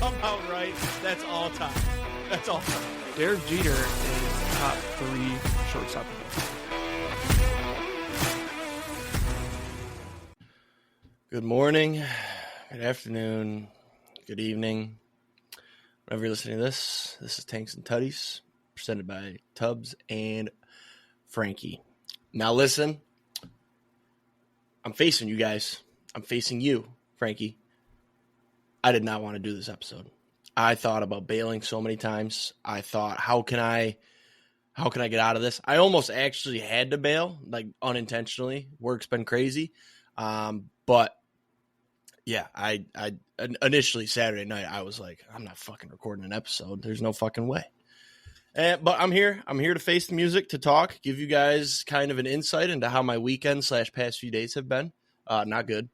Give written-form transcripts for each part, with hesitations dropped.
somehow right. That's all time. That's all time. Derek Jeter is top 3 shortstop. Good morning, good afternoon, good evening. Whenever you're listening to this is Tanks and Tutties, presented by Tubbs and Franke. Now listen, I'm facing you guys. I'm facing you, Franke. I did not want to do this episode. I thought about bailing so many times. I thought, how can I get out of this? I almost actually had to bail, like unintentionally. Work's been crazy. But yeah, I initially Saturday night, I was like, I'm not fucking recording an episode. There's no fucking way. But I'm here. I'm here to face the music, to talk, give you guys kind of an insight into how my weekend / past few days have been. Not good.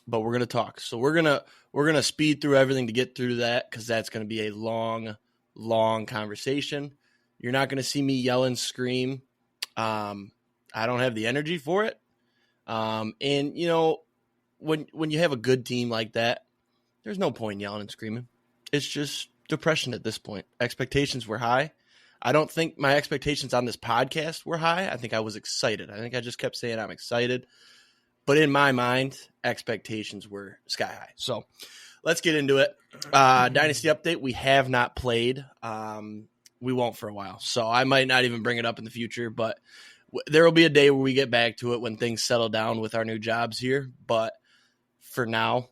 But we're gonna talk. So we're gonna speed through everything to get through that, because that's gonna be a long conversation. You're not gonna see me yell and scream. I don't have the energy for it. And you know, when you have a good team like that, there's no point in yelling and screaming. It's just depression at this point. Expectations were high. I don't think my expectations on this podcast were high. I think I was excited. I think I just kept saying I'm excited. But in my mind, expectations were sky high. So let's get into it. Dynasty update. We have not played. We won't for a while. So I might not even bring it up in the future, but there will be a day where we get back to it when things settle down with our new jobs here. But for now,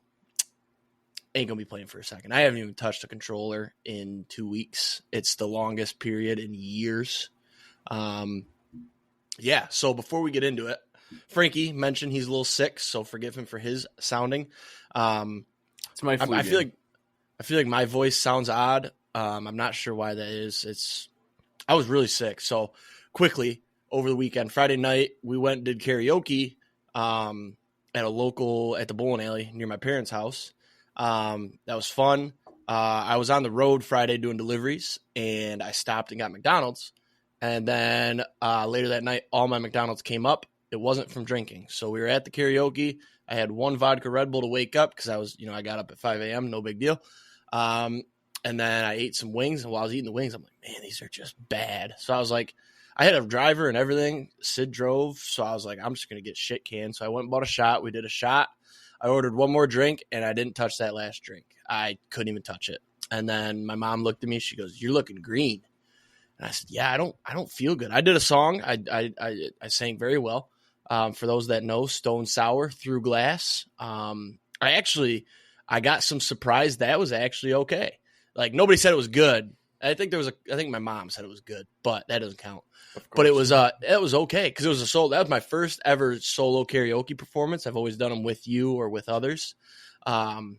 ain't going to be playing for a second. I haven't even touched a controller in 2 weeks. It's the longest period in years. Yeah, so before we get into it, Franke mentioned he's a little sick, so forgive him for his sounding. It's my flu. I feel like my voice sounds odd. I'm not sure why that is. I was really sick. So quickly over the weekend, Friday night, we went and did karaoke at the bowling alley near my parents' house. That was fun. I was on the road Friday doing deliveries, and I stopped and got McDonald's. And then later that night, all my McDonald's came up. It wasn't from drinking. So we were at the karaoke. I had one vodka Red Bull to wake up because I got up at 5 a.m. No big deal. And then I ate some wings. And while I was eating the wings, I'm like, man, these are just bad. So I was like, I had a driver and everything. Sid drove. So I was like, I'm just going to get shit canned. So I went and bought a shot. We did a shot. I ordered one more drink, and I didn't touch that last drink. I couldn't even touch it. And then my mom looked at me. She goes, "You're looking green." And I said, "Yeah, I don't feel good." I did a song. I sang very well. For those that know, Stone Sour Through Glass. I got some surprise that was actually okay. Like, nobody said it was good. I think my mom said it was good, but that doesn't count. But it was okay, because it was that was my first ever solo karaoke performance. I've always done them with you or with others. So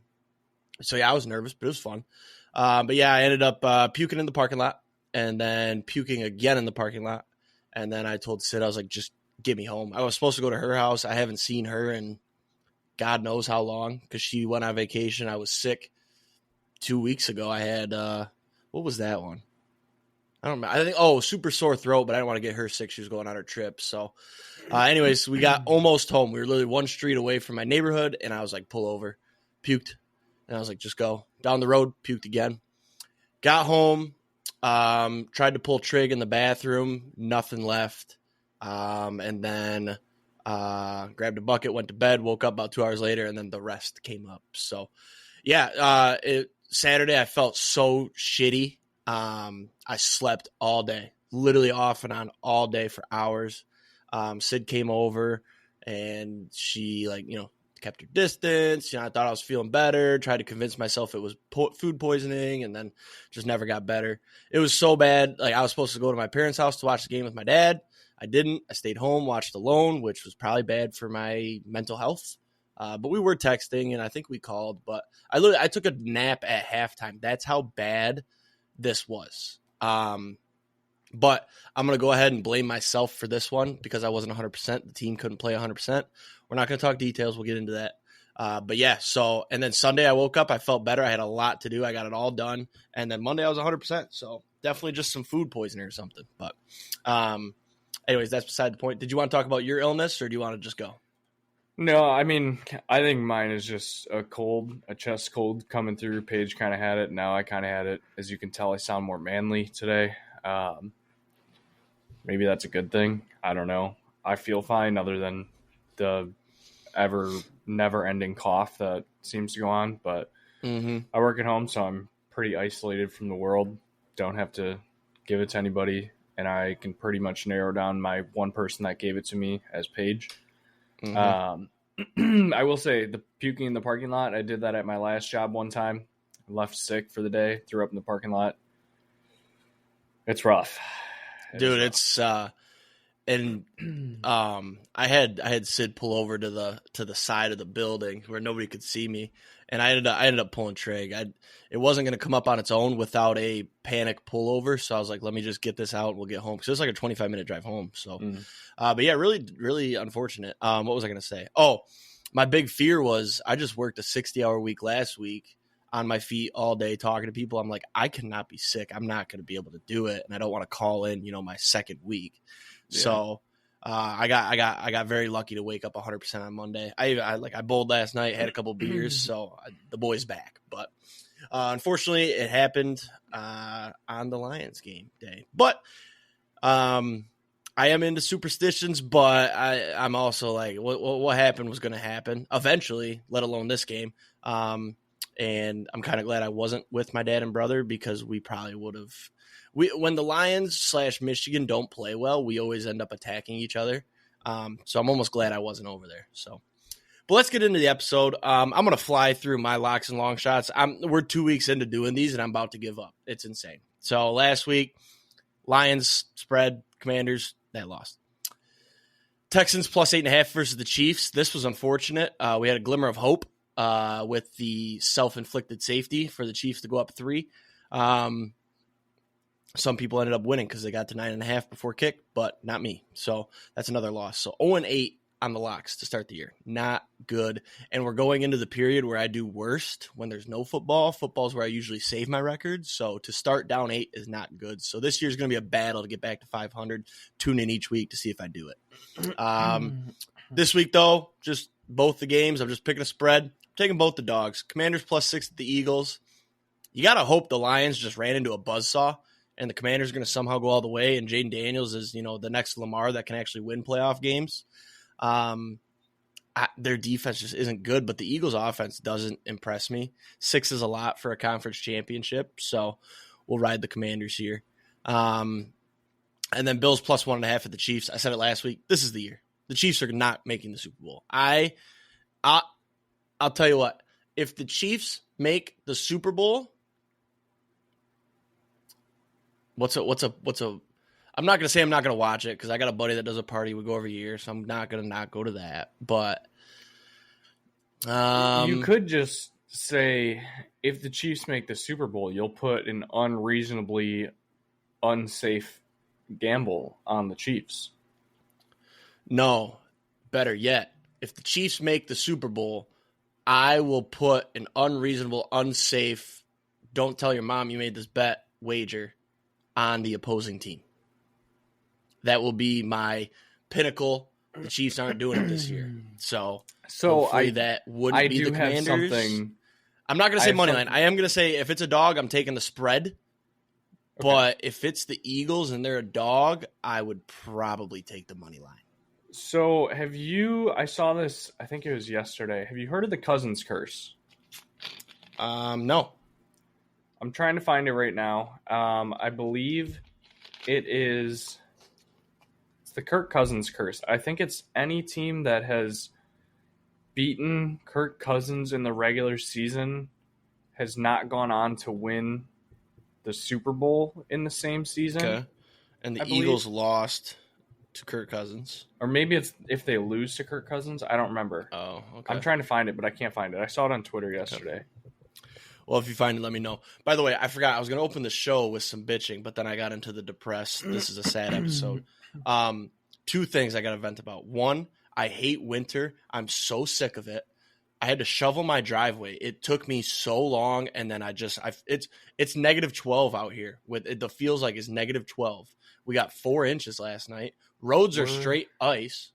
yeah, I was nervous, but it was fun. But yeah, I ended up puking in the parking lot, and then puking again in the parking lot. And then I told Sid, I was like, just get me home. I was supposed to go to her house. I haven't seen her in God knows how long, because she went on vacation. I was sick 2 weeks ago. I had what was that one? I don't remember. I think, super sore throat, but I didn't want to get her sick. She was going on her trip. So anyways, we got almost home. We were literally one street away from my neighborhood, and I was like, pull over, puked. And I was like, just go. Down the road, puked again. Got home, tried to pull trig in the bathroom, nothing left. And then grabbed a bucket, went to bed, woke up about 2 hours later, and then the rest came up. So yeah, Saturday I felt so shitty. I slept all day, literally off and on all day for hours. Sid came over, and she kept her distance. I thought I was feeling better, tried to convince myself it was food poisoning, and then just never got better. It was so bad. Like, I was supposed to go to my parents' house to watch the game with my dad. I didn't. I stayed home, watched alone, which was probably bad for my mental health. But we were texting, and I think we called. But I took a nap at halftime. That's how bad this was. But I'm going to go ahead and blame myself for this one, because I wasn't 100%. The team couldn't play 100%. We're not going to talk details. We'll get into that. But yeah, and then Sunday I woke up. I felt better. I had a lot to do. I got it all done. And then Monday I was 100%. So definitely just some food poisoning or something. But anyways, that's beside the point. Did you want to talk about your illness, or do you want to just go? No, I mean, I think mine is just a chest cold coming through. Paige kind of had it. Now I kind of had it. As you can tell, I sound more manly today. Maybe that's a good thing. I don't know. I feel fine other than the never-ending cough that seems to go on. But I work at home, so I'm pretty isolated from the world. Don't have to give it to anybody, and I can pretty much narrow down my one person that gave it to me as Paige. I will say the puking in the parking lot, I did that at my last job one time. Left sick for the day, threw up in the parking lot. It's rough. Dude, it's and I had Sid pull over to the side of the building where nobody could see me, and I ended up pulling trig. It wasn't going to come up on its own without a panic pullover, so I was like, let me just get this out and we'll get home, because it's like a 25-minute drive home. So, but yeah, really, really unfortunate. What was I going to say? Oh, my big fear was I just worked a 60-hour week last week on my feet all day talking to people. I'm like, I cannot be sick. I'm not going to be able to do it, and I don't want to call in, my second week. Yeah. So I got very lucky to wake up 100% on Monday. I bowled last night, had a couple beers, so the boy's back. But unfortunately, it happened on the Lions game day. But I am into superstitions, but I'm also like, what happened was going to happen eventually, let alone this game. And I'm kind of glad I wasn't with my dad and brother, because we probably would have. When the Lions / Michigan don't play well, we always end up attacking each other. So I'm almost glad I wasn't over there. So, but let's get into the episode. I'm going to fly through my locks and long shots. We're 2 weeks into doing these, and I'm about to give up. It's insane. So last week, Lions spread, Commanders, they lost. Texans plus 8.5 versus the Chiefs. This was unfortunate. We had a glimmer of hope with the self-inflicted safety for the Chiefs to go up 3. Some people ended up winning because they got to 9.5 before kick, but not me. So that's another loss. So 0-8 on the locks to start the year. Not good. And we're going into the period where I do worst when there's no football. Football is where I usually save my records. So to start down 8 is not good. So this year is going to be a battle to get back to 500. Tune in each week to see if I do it. This week, though, just both the games. I'm just picking a spread. I'm taking both the dogs. Commanders plus 6 at the Eagles. You got to hope the Lions just ran into a buzzsaw and the Commanders are going to somehow go all the way, and Jaden Daniels is, the next Lamar that can actually win playoff games. Their defense just isn't good, but the Eagles' offense doesn't impress me. 6 is a lot for a conference championship, so we'll ride the Commanders here. And then Bills plus 1.5 at the Chiefs. I said it last week. This is the year. The Chiefs are not making the Super Bowl. I'll tell you what. If the Chiefs make the Super Bowl, what's a I'm not going to say I'm not going to watch it, because I got a buddy that does a party we go every year, so I'm not going to not go to that. But you could just say, if the Chiefs make the Super Bowl, you'll put an unreasonably unsafe gamble on the Chiefs. No, better yet, if the Chiefs make the Super Bowl, I will put an unreasonable, unsafe, don't tell your mom you made this bet wager on the opposing team. That will be my pinnacle. The Chiefs aren't doing it this year. So that wouldn't be the Commanders. I'm not going to say money line. I am going to say if it's a dog, I'm taking the spread. Okay. But if it's the Eagles and they're a dog, I would probably take the money line. So I saw this, I think it was yesterday. Have you heard of the Cousins curse? No. I'm trying to find it right now. I believe it's the Kirk Cousins curse. I think it's any team that has beaten Kirk Cousins in the regular season has not gone on to win the Super Bowl in the same season. Okay. And the Eagles lost to Kirk Cousins. Or maybe it's if they lose to Kirk Cousins. I don't remember. Oh, okay. I'm trying to find it, but I can't find it. I saw it on Twitter yesterday. Okay. Well, if you find it, let me know. By the way, I forgot. I was going to open the show with some bitching, but then I got into the depressed. This is a sad episode. 2 things I got to vent about. 1, I hate winter. I'm so sick of it. I had to shovel my driveway. It took me so long, and then it's negative 12 out here. The feels like it's negative 12. We got 4 inches last night. Roads are straight ice.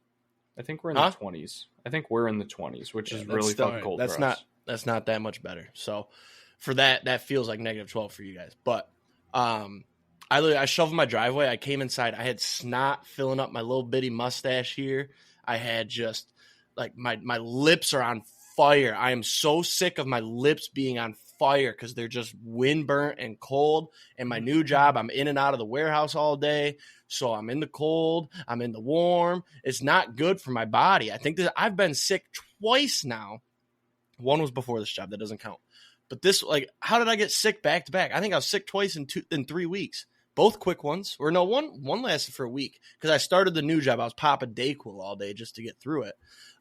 I think we're in the 20s. I think we're in the 20s, which is really fucking cold that's for not, us. That's not that much better. So for that feels like -12 for you guys. But I shoveled my driveway. I came inside. I had snot filling up my little bitty mustache here. I had just like my lips are on fire. I am so sick of my lips being on fire because they're just wind burnt and cold. And my new job, I'm in and out of the warehouse all day. So I'm in the cold, I'm in the warm. It's not good for my body. I think that I've been sick twice now. One was before this job. That doesn't count. But this, like, how did I get sick back to back? I think I was sick twice in 3 weeks. Both quick ones. Or no, one lasted for a week because I started the new job. I was popping Dayquil all day just to get through it.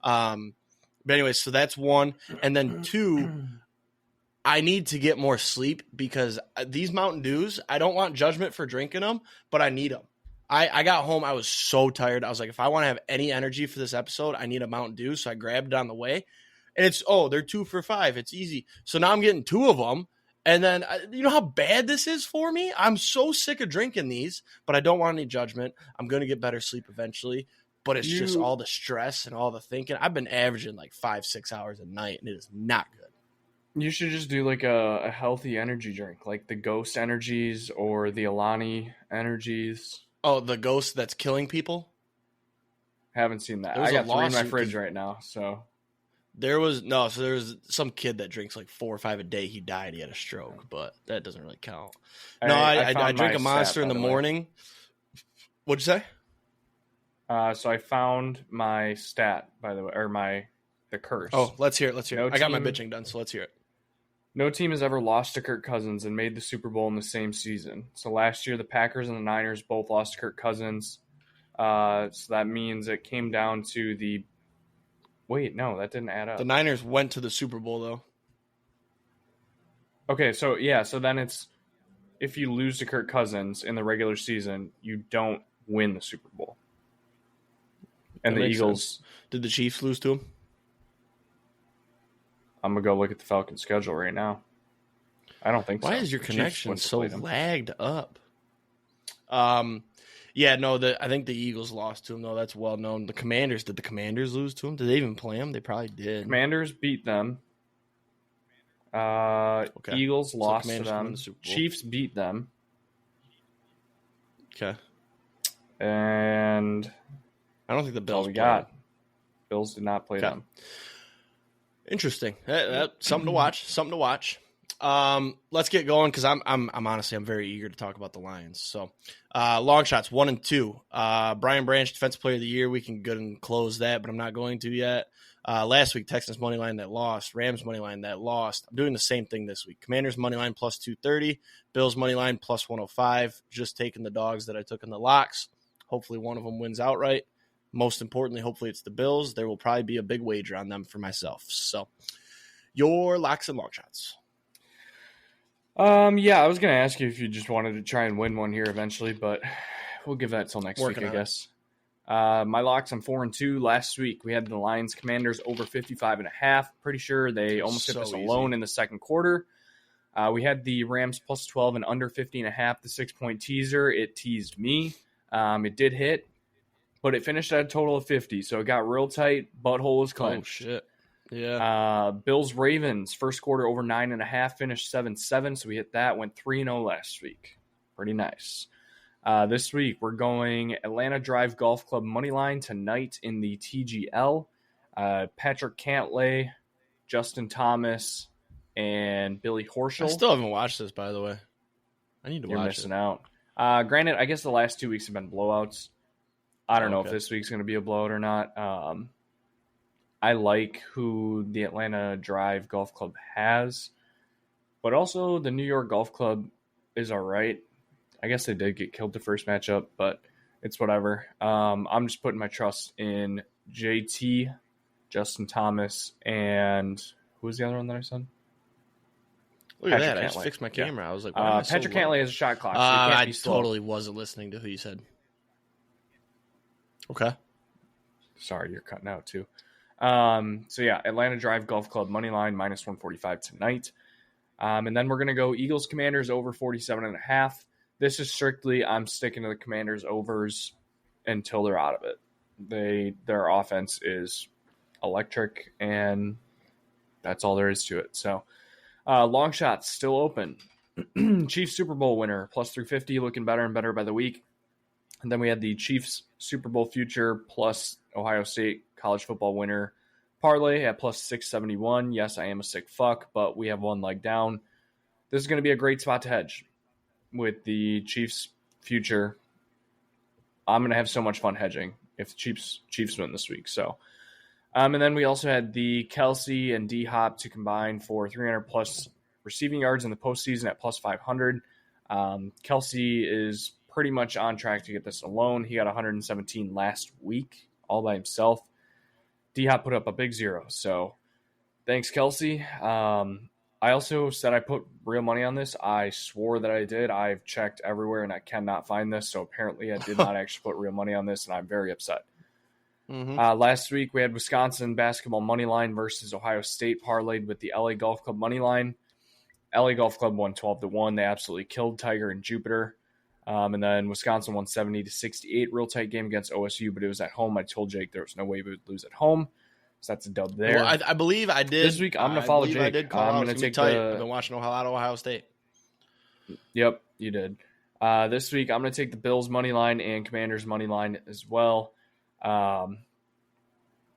But anyway, so that's one. And then two, I need to get more sleep because these Mountain Dews, I don't want judgment for drinking them, but I need them. I got home. I was so tired. I was like, if I want to have any energy for this episode, I need a Mountain Dew. So I grabbed it on the way. And they're 2 for $5. It's easy. So now I'm getting 2 of them. And then, you know how bad this is for me? I'm so sick of drinking these, but I don't want any judgment. I'm going to get better sleep eventually. But it's just all the stress and all the thinking. I've been averaging like 5-6 hours a night, and it is not good. You should just do like a healthy energy drink, like the Ghost Energies or the Alani Energies. Oh, the Ghost that's killing people? Haven't seen that. I got 3 in my fridge right now, so... There was some kid that drinks like 4 or 5 a day. He died. He had a stroke, but that doesn't really count. I drink a Monster in the morning. What'd you say? So I found my stat, by the way, or the curse. Oh, let's hear it. I got my bitching done, so let's hear it. No team has ever lost to Kirk Cousins and made the Super Bowl in the same season. So last year, the Packers and the Niners both lost to Kirk Cousins. So that means it came down to the... Wait, no, that didn't add up. The Niners went to the Super Bowl, though. Okay, so then it's if you lose to Kirk Cousins in the regular season, you don't win the Super Bowl. And the Eagles... Sense. Did the Chiefs lose to him? I'm going to go look at the Falcons' schedule right now. I don't think so. Why is your connection so lagged up? Yeah, no, I think the Eagles lost to him, though. That's well known. Did the Commanders lose to him? Did they even play him? They probably did. Commanders beat them. Okay. Eagles lost to them. Chiefs beat them. Okay. And I don't think the Bills got. Bills did not play them. Interesting. Something to watch. Let's get going because I'm honestly very eager to talk about the Lions. So, long shots 1 and 2. Brian Branch, Defensive Player of the Year. We can go and close that, but I'm not going to yet. Last week, Texans money line that lost. Rams money line that lost. I'm doing the same thing this week. Commanders money line plus 230. Bills money line plus 105. Just taking the dogs that I took in the locks. Hopefully, one of them wins outright. Most importantly, hopefully it's the Bills. There will probably be a big wager on them for myself. So, your locks and long shots. Yeah, I was going to ask you if you just wanted to try and win one here eventually, but we'll give that till next week, I guess. My locks, I'm 4 and 2. Last week, we had the Lions Commanders over 55.5. Pretty sure they almost hit us alone in the second quarter. We had the Rams plus 12 and under 50.5, the 6-point teaser. It teased me. It did hit, but it finished at a total of 50, so it got real tight. Butthole was clenched. Oh, shit. Yeah. Bills Ravens first quarter over 9.5, finished 7-7, so we hit that. Went 3-0 last week. Pretty nice. This week we're going Atlanta Drive Golf Club money line tonight in the TGL. Patrick Cantlay, Justin Thomas, and Billy Horschel. I still haven't watched this, by the way. I need to watch it. You're missing out. Granted, I guess the last 2 weeks have been blowouts. I don't know if this week's going to be a blowout or not. I like who the Atlanta Drive Golf Club has, but also the New York Golf Club is all right. I guess they did get killed the first matchup, but it's whatever. I'm just putting my trust in JT, Justin Thomas, and who was the other one that I said? Look at that. I just fixed my camera. I was like, Patrick Cantlay has a shot clock, so he can't be slow. Totally wasn't listening to who you said. Okay. Sorry, you're cutting out too. Atlanta Drive Golf Club money line minus 145 tonight. And then we're going to go Eagles Commanders over 47.5. This is strictly I'm sticking to the Commanders overs until they're out of it. Their offense is electric, and that's all there is to it. So, long shots still open. Chiefs Super Bowl winner plus 350, looking better and better by the week. And then we had the Chiefs Super Bowl future plus Ohio State college football winner parlay at plus 671. Yes, I am a sick fuck, but we have one leg down. This is going to be a great spot to hedge with the Chiefs future. I'm going to have so much fun hedging if the Chiefs win this week. So, and then we also had the Kelsey and D-Hop to combine for 300 plus receiving yards in the postseason at plus 500. Kelsey is pretty much on track to get this alone. He got 117 last week all by himself. D-Hop put up a big 0. So thanks, Kelsey. I also said I put real money on this. I swore that I did. I've checked everywhere and I cannot find this. So apparently I did not actually put real money on this, and I'm very upset. Mm-hmm. Last week we had Wisconsin basketball money line versus Ohio State parlayed with the LA Golf Club money line. LA Golf Club won 12-1. They absolutely killed Tiger and Jupiter. And then Wisconsin won 70-68. Real tight game against OSU, but it was at home. I told Jake there was no way we would lose at home. So that's a dub there. Well, I believe I did. This week I'm going to follow Jake. I did call I'm going to take I've been watching a lot of Ohio State. Yep, you did. This week I'm going to take the Bills money line and Commanders money line as well.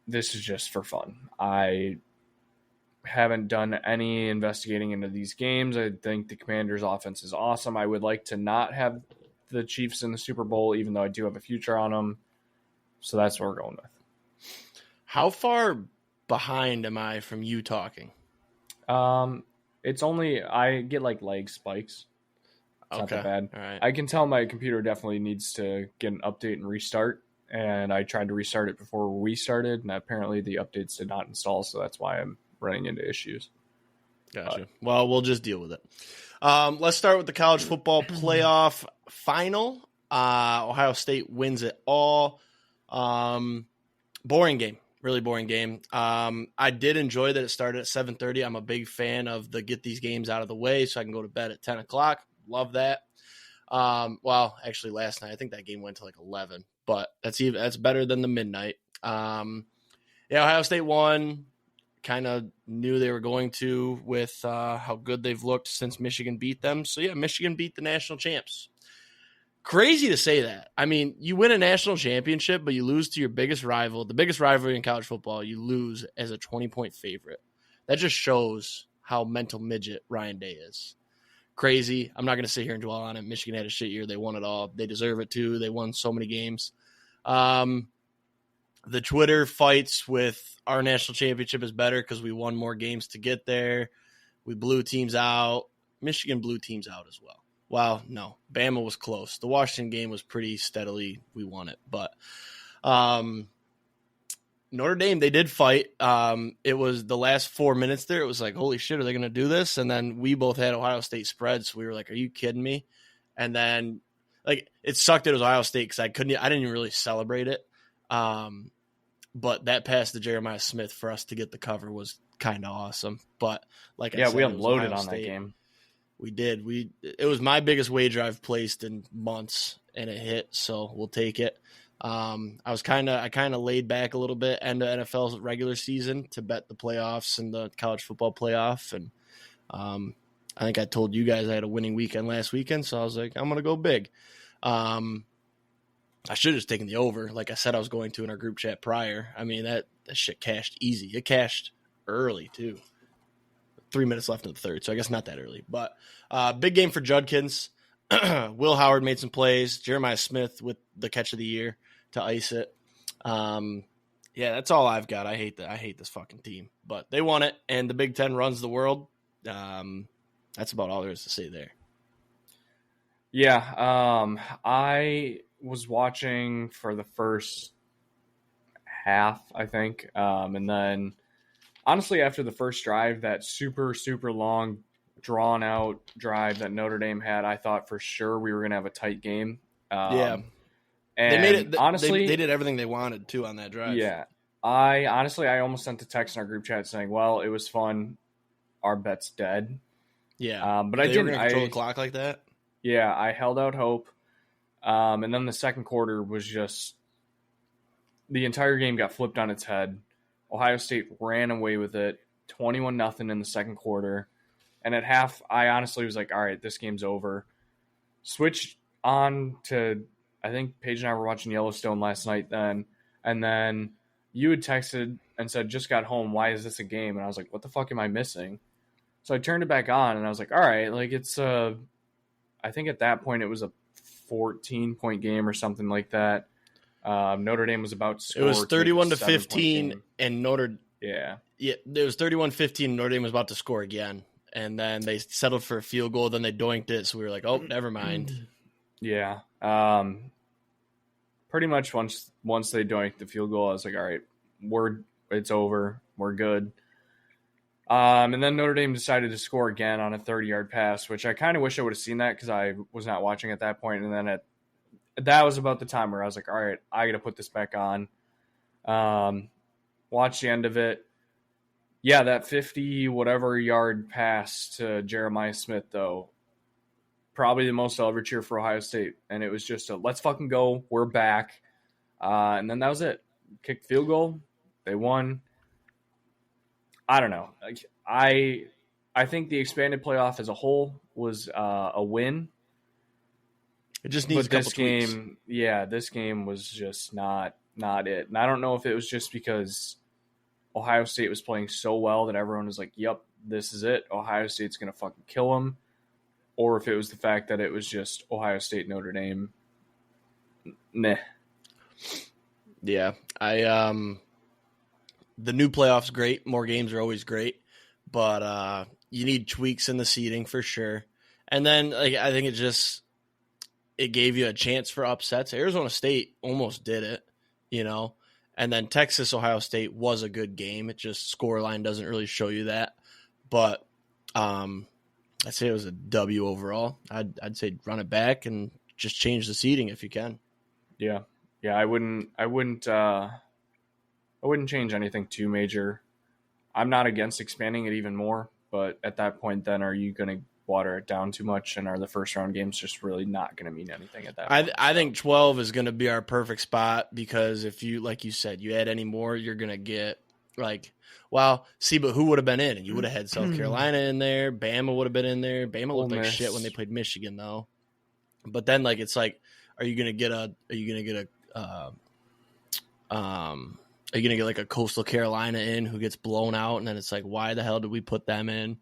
This is just for fun. I haven't done any investigating into these games. I think the Commanders offense is awesome. I would like to not have the Chiefs in the Super Bowl, even though I do have a future on them. So that's what we're going with. How far behind am I from you talking? It's only, I get like leg spikes. It's not that bad. All right. I can tell my computer definitely needs to get an update and restart. And I tried to restart it before we started, and apparently the updates did not install. So that's why I'm running into issues. Gotcha. Well, we'll just deal with it. Let's start with the college football playoff final. Ohio State wins it all. Boring game. Really boring game. I did enjoy that it started at 7:30. I'm a big fan of the get these games out of the way so I can go to bed at 10 o'clock. Love that. Well, actually last night, I think that game went to like 11, but that's better than the midnight. Ohio State won. Kind of knew they were going to with how good they've looked since Michigan beat them. So, yeah, Michigan beat the national champs. Crazy to say that. I mean, you win a national championship, but you lose to your biggest rival, the biggest rivalry in college football. You lose as a 20-point favorite. That just shows how mental midget Ryan Day is. Crazy. I'm not going to sit here and dwell on it. Michigan had a shit year. They won it all. They deserve it, too. They won so many games. The Twitter fights with our national championship is better because we won more games to get there. We blew teams out. Michigan blew teams out as well. Well, no. Bama was close. The Washington game was pretty steadily. We won it. But Notre Dame, they did fight. It was the last 4 minutes there. It was like, holy shit, are they going to do this? And then we both had Ohio State spread, so we were like, are you kidding me? And then, like, it sucked it was Ohio State because I didn't even really celebrate it. But that pass to Jeremiah Smith for us to get the cover was kind of awesome. But like I said, we unloaded on that game. We did. It was my biggest wager I've placed in months, and it hit, so we'll take it. I kind of laid back a little bit end of NFL's regular season to bet the playoffs and the college football playoff, and I think I told you guys I had a winning weekend last weekend, so I was like, I'm gonna go big. I should have just taken the over, like I said I was going to in our group chat prior. I mean, that shit cashed easy. It cashed early, too. 3 minutes left in the third, so I guess not that early. But big game for Judkins. Will Howard made some plays. Jeremiah Smith with the catch of the year to ice it. Yeah, that's all I've got. I hate this fucking team. But they won it, and the Big Ten runs the world. That's about all there is to say there. Yeah, I was watching for the first half, I think. And then, honestly, after the first drive, that super, super long, drawn-out drive that Notre Dame had, I thought for sure we were going to have a tight game. Yeah. And they made it. Honestly, they did everything they wanted, too, on that drive. Yeah. I almost sent a text in our group chat saying, well, it was fun. Our bet's dead. Yeah. But I didn't control the clock like that. Yeah, I held out hope. And then the second quarter was just the entire game got flipped on its head. Ohio State ran away with it, 21-0 in the second quarter. And at half, I honestly was like, all right, this game's over. Switched on to, I think Paige and I were watching Yellowstone last night then. And then you had texted and said, just got home. Why is this a game? And I was like, what the fuck am I missing? So I turned it back on and I was like, all right, like it's I think at that point it was a 14-point game or something like that. Notre Dame was about to score. It was 31-15 and Yeah, it was 31-15. Notre Dame was about to score again. And then they settled for a field goal. Then they doinked it. So we were like, oh, never mind. Yeah. Pretty much once they doinked the field goal, I was like, all right, it's over. We're good. And then Notre Dame decided to score again on a 30-yard pass, which I kind of wish I would have seen that because I was not watching at that point. And then that was about the time where I was like, all right, I got to put this back on. Watch the end of it. Yeah, that 50-whatever yard pass to Jeremiah Smith, though, probably the most I'll ever cheer for Ohio State. And it was just let's fucking go. We're back. And then that was it. Kicked field goal. They won. I don't know. I think the expanded playoff as a whole was a win. It just needs a couple tweaks. This game was just not it. And I don't know if it was just because Ohio State was playing so well that everyone was like, yep, this is it. Ohio State's going to fucking kill them. Or if it was the fact that it was just Ohio State, Notre Dame. Meh. Yeah. The new playoff's great. More games are always great. But you need tweaks in the seating for sure. And then I think it gave you a chance for upsets. Arizona State almost did it, And then Texas, Ohio State was a good game. It just scoreline doesn't really show you that. But I'd say it was a W overall. I'd say run it back and just change the seating if you can. Yeah. I wouldn't change anything too major. I'm not against expanding it even more, but at that point, then are you going to water it down too much? And are the first round games just really not going to mean anything at that point? I think 12 is going to be our perfect spot because if you, like you said, you add any more, you're going to get but who would have been in? And you would have had South Carolina in there. Bama would have been in there. Bama looked like shit when they played Michigan though. But then it's like, are you going to get like a Coastal Carolina in who gets blown out? And then it's like, why the hell did we put them in?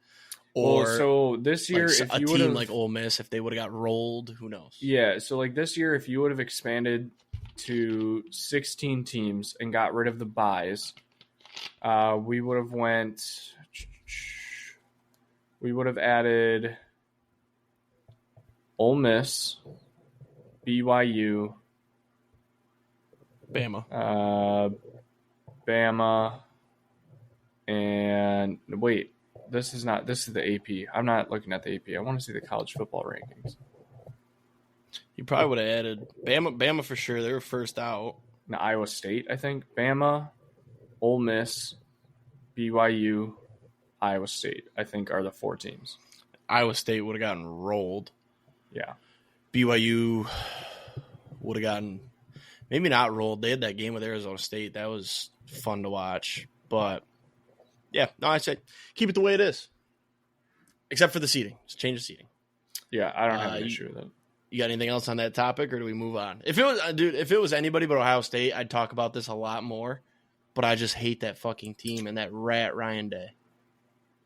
Or so this year, if a you team like Ole Miss, if they would have got rolled, who knows? Yeah. So this year, if you would have expanded to 16 teams and got rid of the byes, we would have added Ole Miss, BYU, Bama, and wait, this is the AP. I'm not looking at the AP. I want to see the college football rankings. You probably would have added Bama for sure. They were first out. Now, Iowa State, I think. Bama, Ole Miss, BYU, Iowa State, I think are the four teams. Iowa State would have gotten rolled. Yeah. BYU would have gotten maybe not rolled. They had that game with Arizona State. That was fun to watch. But, yeah, no, I say keep it the way it is. Except for the seating. Just change the seating. Yeah, I don't have an issue with it. You got anything else on that topic, or do we move on? If it was anybody but Ohio State, I'd talk about this a lot more. But I just hate that fucking team and that rat Ryan Day.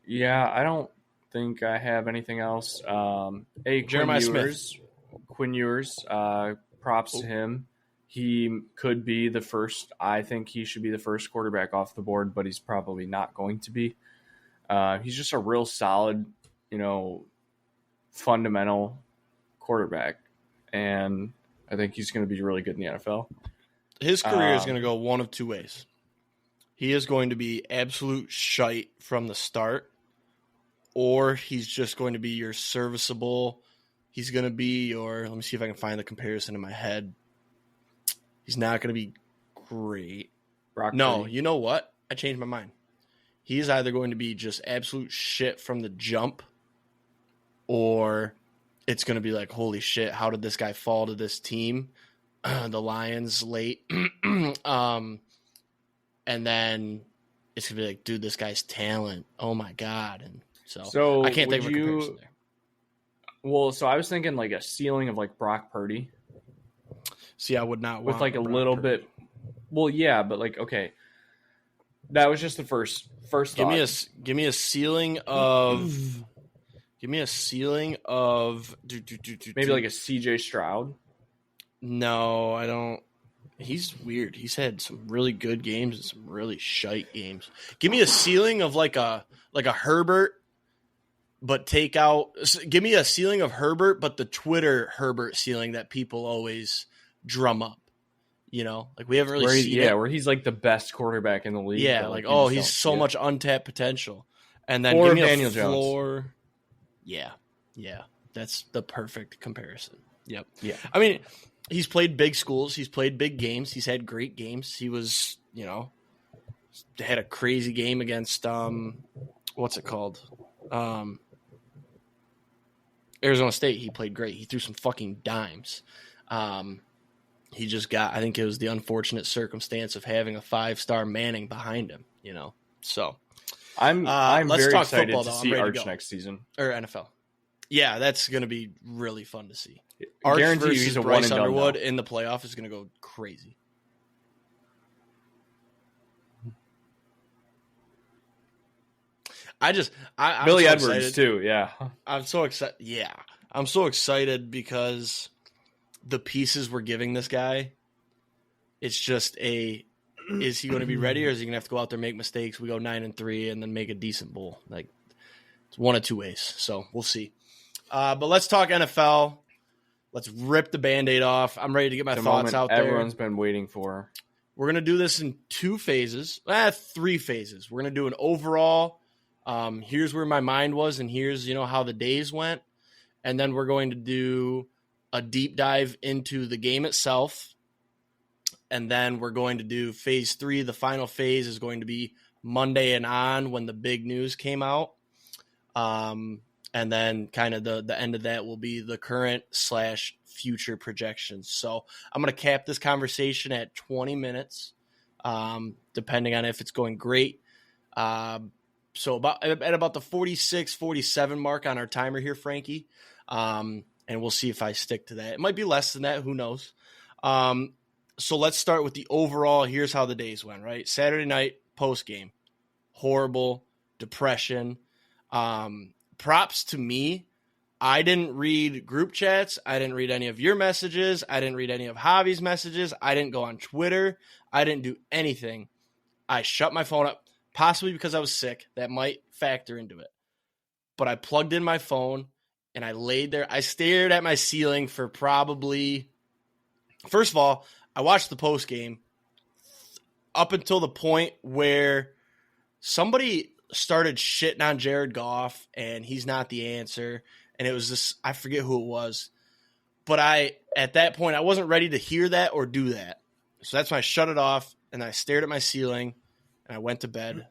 Yeah, I don't think I have anything else. Jeremiah Smith. Quinn Ewers, props to him. He could be the first. I think he should be the first quarterback off the board, but he's probably not going to be. He's just a real solid, fundamental quarterback, and I think he's going to be really good in the NFL. His career is going to go one of two ways. He is going to be absolute shite from the start, or he's just going to be your serviceable. He's going to be your. Let me see if I can find the comparison in my head. He's not going to be great. No, you know what? I changed my mind. He's either going to be just absolute shit from the jump, or it's going to be like, holy shit, how did this guy fall to this team? the Lions late. And then it's gonna be like, dude, this guy's talent. Oh my god! And so I can't think of a comparison there. Well, so I was thinking like a ceiling of like Brock Purdy. See, I would not with want like a Brock little Purdy. bit. Well, yeah, but like okay, that was just the first thought. Give me a ceiling of. Give me a ceiling of. Maybe like a CJ Stroud. No, I don't. He's weird. He's had some really good games and some really shite games. Give me a ceiling of like a Herbert, but take out. Give me a ceiling of Herbert, but the Twitter Herbert ceiling that people always drum up. You know, like we haven't really seen it. Where he's like the best quarterback in the league. Yeah, like he's so much untapped potential. And then or give me Daniel a floor. Jones. Yeah, that's the perfect comparison. Yep. Yeah, I mean, he's played big schools. He's played big games. He's had great games. He was, had a crazy game against what's it called? Arizona State. He played great. He threw some fucking dimes. He just got, I think it was the unfortunate circumstance of having a 5-star Manning behind him, So I'm let's very talk excited football, to though. see Arch next season. Or NFL. Yeah, that's going to be really fun to see. I Arch guarantee versus he's a Bryce one and Underwood done in the playoff is going to go crazy. I'm Billy so Edwards excited. too. Yeah, I'm so excited. Yeah, I'm so excited because the pieces we're giving this guy. It's just is he going to be ready, or is he going to have to go out there, make mistakes? We go 9-3 and then make a decent bowl. Like it's one of two ways. So we'll see. But let's talk NFL. Let's rip the Band-Aid off. I'm ready to get my thoughts out there. Everyone's been waiting for. We're going to do this in 2 phases. 3 phases. We're going to do an overall. Here's where my mind was, and here's, how the days went. And then we're going to do a deep dive into the game itself. And then we're going to do phase 3. The final phase is going to be Monday and on when the big news came out. And then kind of the end of that will be the current / future projections. So I'm going to cap this conversation at 20 minutes, depending on if it's going great. So at about the 46, 47 mark on our timer here, Frankie. And we'll see if I stick to that. It might be less than that. Who knows? So let's start with the overall. Here's how the days went, right? Saturday night, post game. Horrible. Depression. Props to me. I didn't read group chats. I didn't read any of your messages. I didn't read any of Javi's messages. I didn't go on Twitter. I didn't do anything. I shut my phone up, possibly because I was sick. That might factor into it. But I plugged in my phone, and I laid there. I stared at my ceiling for probably, first of all, I watched the post game up until the point where somebody started shitting on Jared Goff and he's not the answer. And it was this, I forget who it was, but at that point, I wasn't ready to hear that or do that. So that's when I shut it off and I stared at my ceiling and I went to bed.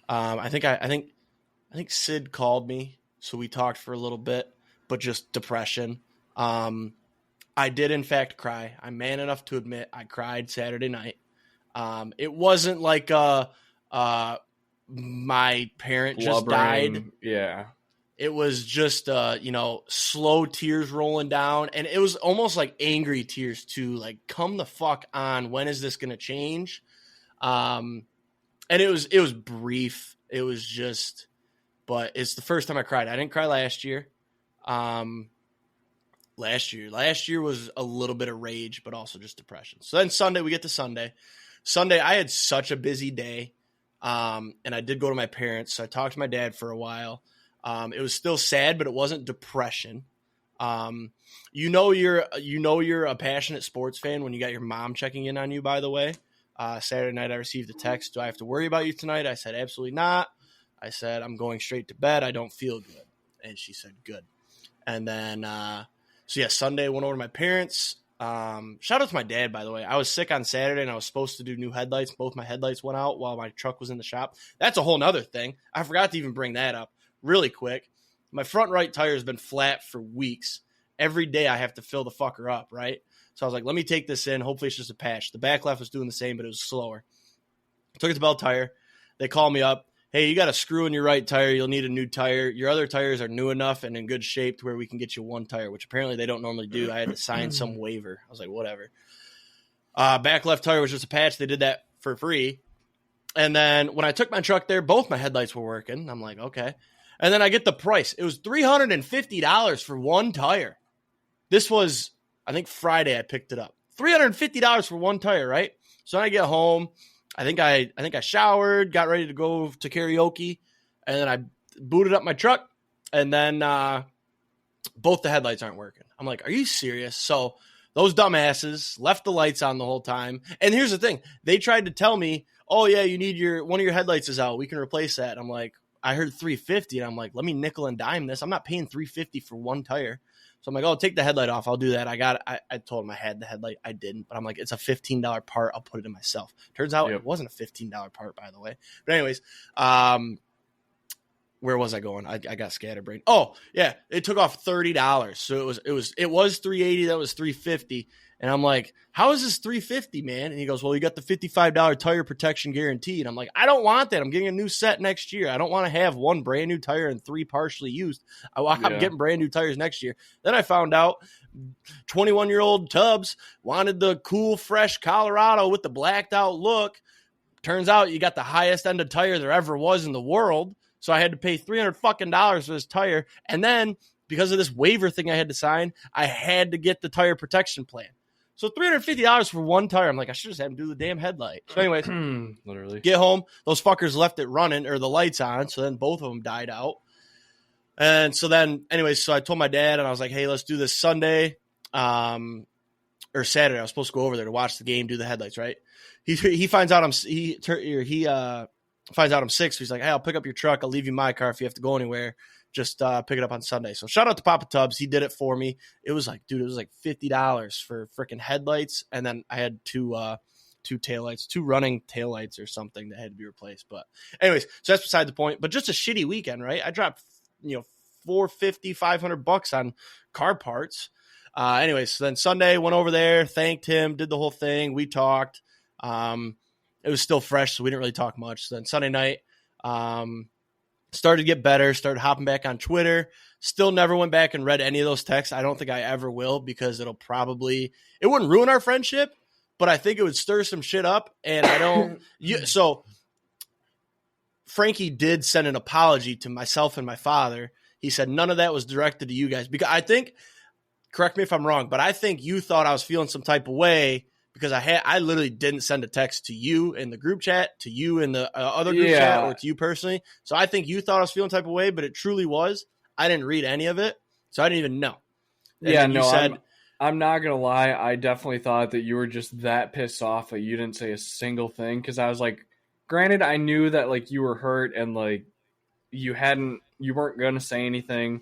I think Sid called me. So we talked for a little bit, but just depression. I did in fact cry. I'm man enough to admit I cried Saturday night. It wasn't like my parent just died. Yeah. It was just slow tears rolling down, and it was almost like angry tears too. Like, come the fuck on, when is this gonna change? And it was brief. It was just, but it's the first time I cried. I didn't cry last year. Last year was a little bit of rage, but also just depression. So then Sunday, we get to Sunday. Sunday, I had such a busy day. And I did go to my parents. So I talked to my dad for a while. It was still sad, but it wasn't depression. You're a passionate sports fan when you got your mom checking in on you, by the way. Saturday night, I received a text. Do I have to worry about you tonight? I said, absolutely not. I said, I'm going straight to bed. I don't feel good. And she said, good. And then, Sunday I went over to my parents. Shout out to my dad, by the way. I was sick on Saturday and I was supposed to do new headlights. Both my headlights went out while my truck was in the shop. That's a whole nother thing. I forgot to even bring that up really quick. My front right tire has been flat for weeks. Every day I have to fill the fucker up, right? So I was like, let me take this in. Hopefully it's just a patch. The back left was doing the same, but it was slower. Took it to Bell Tire. They call me up. Hey, you got a screw in your right tire. You'll need a new tire. Your other tires are new enough and in good shape to where we can get you one tire, which apparently they don't normally do. I had to sign some waiver. I was like, whatever. Back left tire was just a patch. They did that for free. And then when I took my truck there, both my headlights were working. I'm like, okay. And then I get the price. It was $350 for one tire. This was, I think, Friday I picked it up. $350 for one tire, right? So I get home. I think I showered, got ready to go to karaoke, and then I booted up my truck, and then both the headlights aren't working. I'm like, are you serious? So those dumbasses left the lights on the whole time. And here's the thing. They tried to tell me, oh, yeah, you need one of your headlights is out. We can replace that. I'm like, I heard $350, and I'm like, let me nickel and dime this. I'm not paying $350 for one tire. So I'm like, oh, take the headlight off. I'll do that. I told him I had the headlight. I didn't. But I'm like, it's a $15 part. I'll put it in myself. Turns out It wasn't a $15 part, by the way. But anyways, where was I going? I got scatterbrained. Oh, yeah. It took off $30. So it was $380. That was $350. And I'm like, how is this $350, man? And he goes, well, you got the $55 tire protection guarantee. And I'm like, I don't want that. I'm getting a new set next year. I don't want to have one brand new tire and 3 partially used. I'm getting brand new tires next year. Then I found out 21-year-old Tubbs wanted the cool, fresh Colorado with the blacked out look. Turns out you got the highest end of tire there ever was in the world. So I had to pay $300 for this tire. And then because of this waiver thing I had to sign, I had to get the tire protection plan. So $350 for one tire. I'm like, I should just have him do the damn headlight. So anyways, literally get home. Those fuckers left it running or the lights on. So then both of them died out. And so then anyways, so I told my dad and I was like, hey, let's do this Sunday or Saturday. I was supposed to go over there to watch the game, do the headlights, right? He finds out he finds out I'm sick. So he's like, hey, I'll pick up your truck. I'll leave you my car if you have to go anywhere. Just pick it up on Sunday. So shout out to Papa Tubbs. He did it for me. It was like $50 for freaking headlights. And then I had two taillights, 2 running taillights or something that had to be replaced. But anyways, so that's beside the point. But just a shitty weekend, right? I dropped, $450, $500 on car parts. Anyways, so then Sunday went over there, thanked him, did the whole thing. We talked. It was still fresh, so we didn't really talk much. So then Sunday night, started to get better, started hopping back on Twitter. Still never went back and read any of those texts. I don't think I ever will because it wouldn't ruin our friendship, but I think it would stir some shit up. And I don't. So Franke did send an apology to myself and my father. He said none of that was directed to you guys because I think, correct me if I'm wrong, but I think you thought I was feeling some type of way because I literally didn't send a text to you in the group chat, to you in the other group chat, or to you personally. So I think you thought I was feeling type of way, but it truly was. I didn't read any of it, so I didn't even know. And I'm not going to lie. I definitely thought that you were just that pissed off that you didn't say a single thing because I was like, granted, I knew that like you were hurt and like you weren't going to say anything.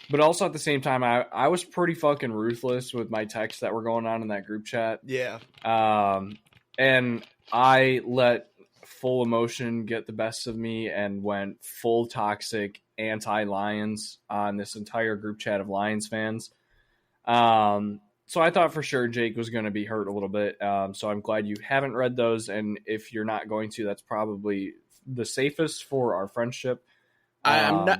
But also at the same time, I was pretty fucking ruthless with my texts that were going on in that group chat. Yeah. And I let full emotion get the best of me and went full toxic anti-Lions on this entire group chat of Lions fans. So I thought for sure Jake was going to be hurt a little bit. So I'm glad you haven't read those. And if you're not going to, that's probably the safest for our friendship. I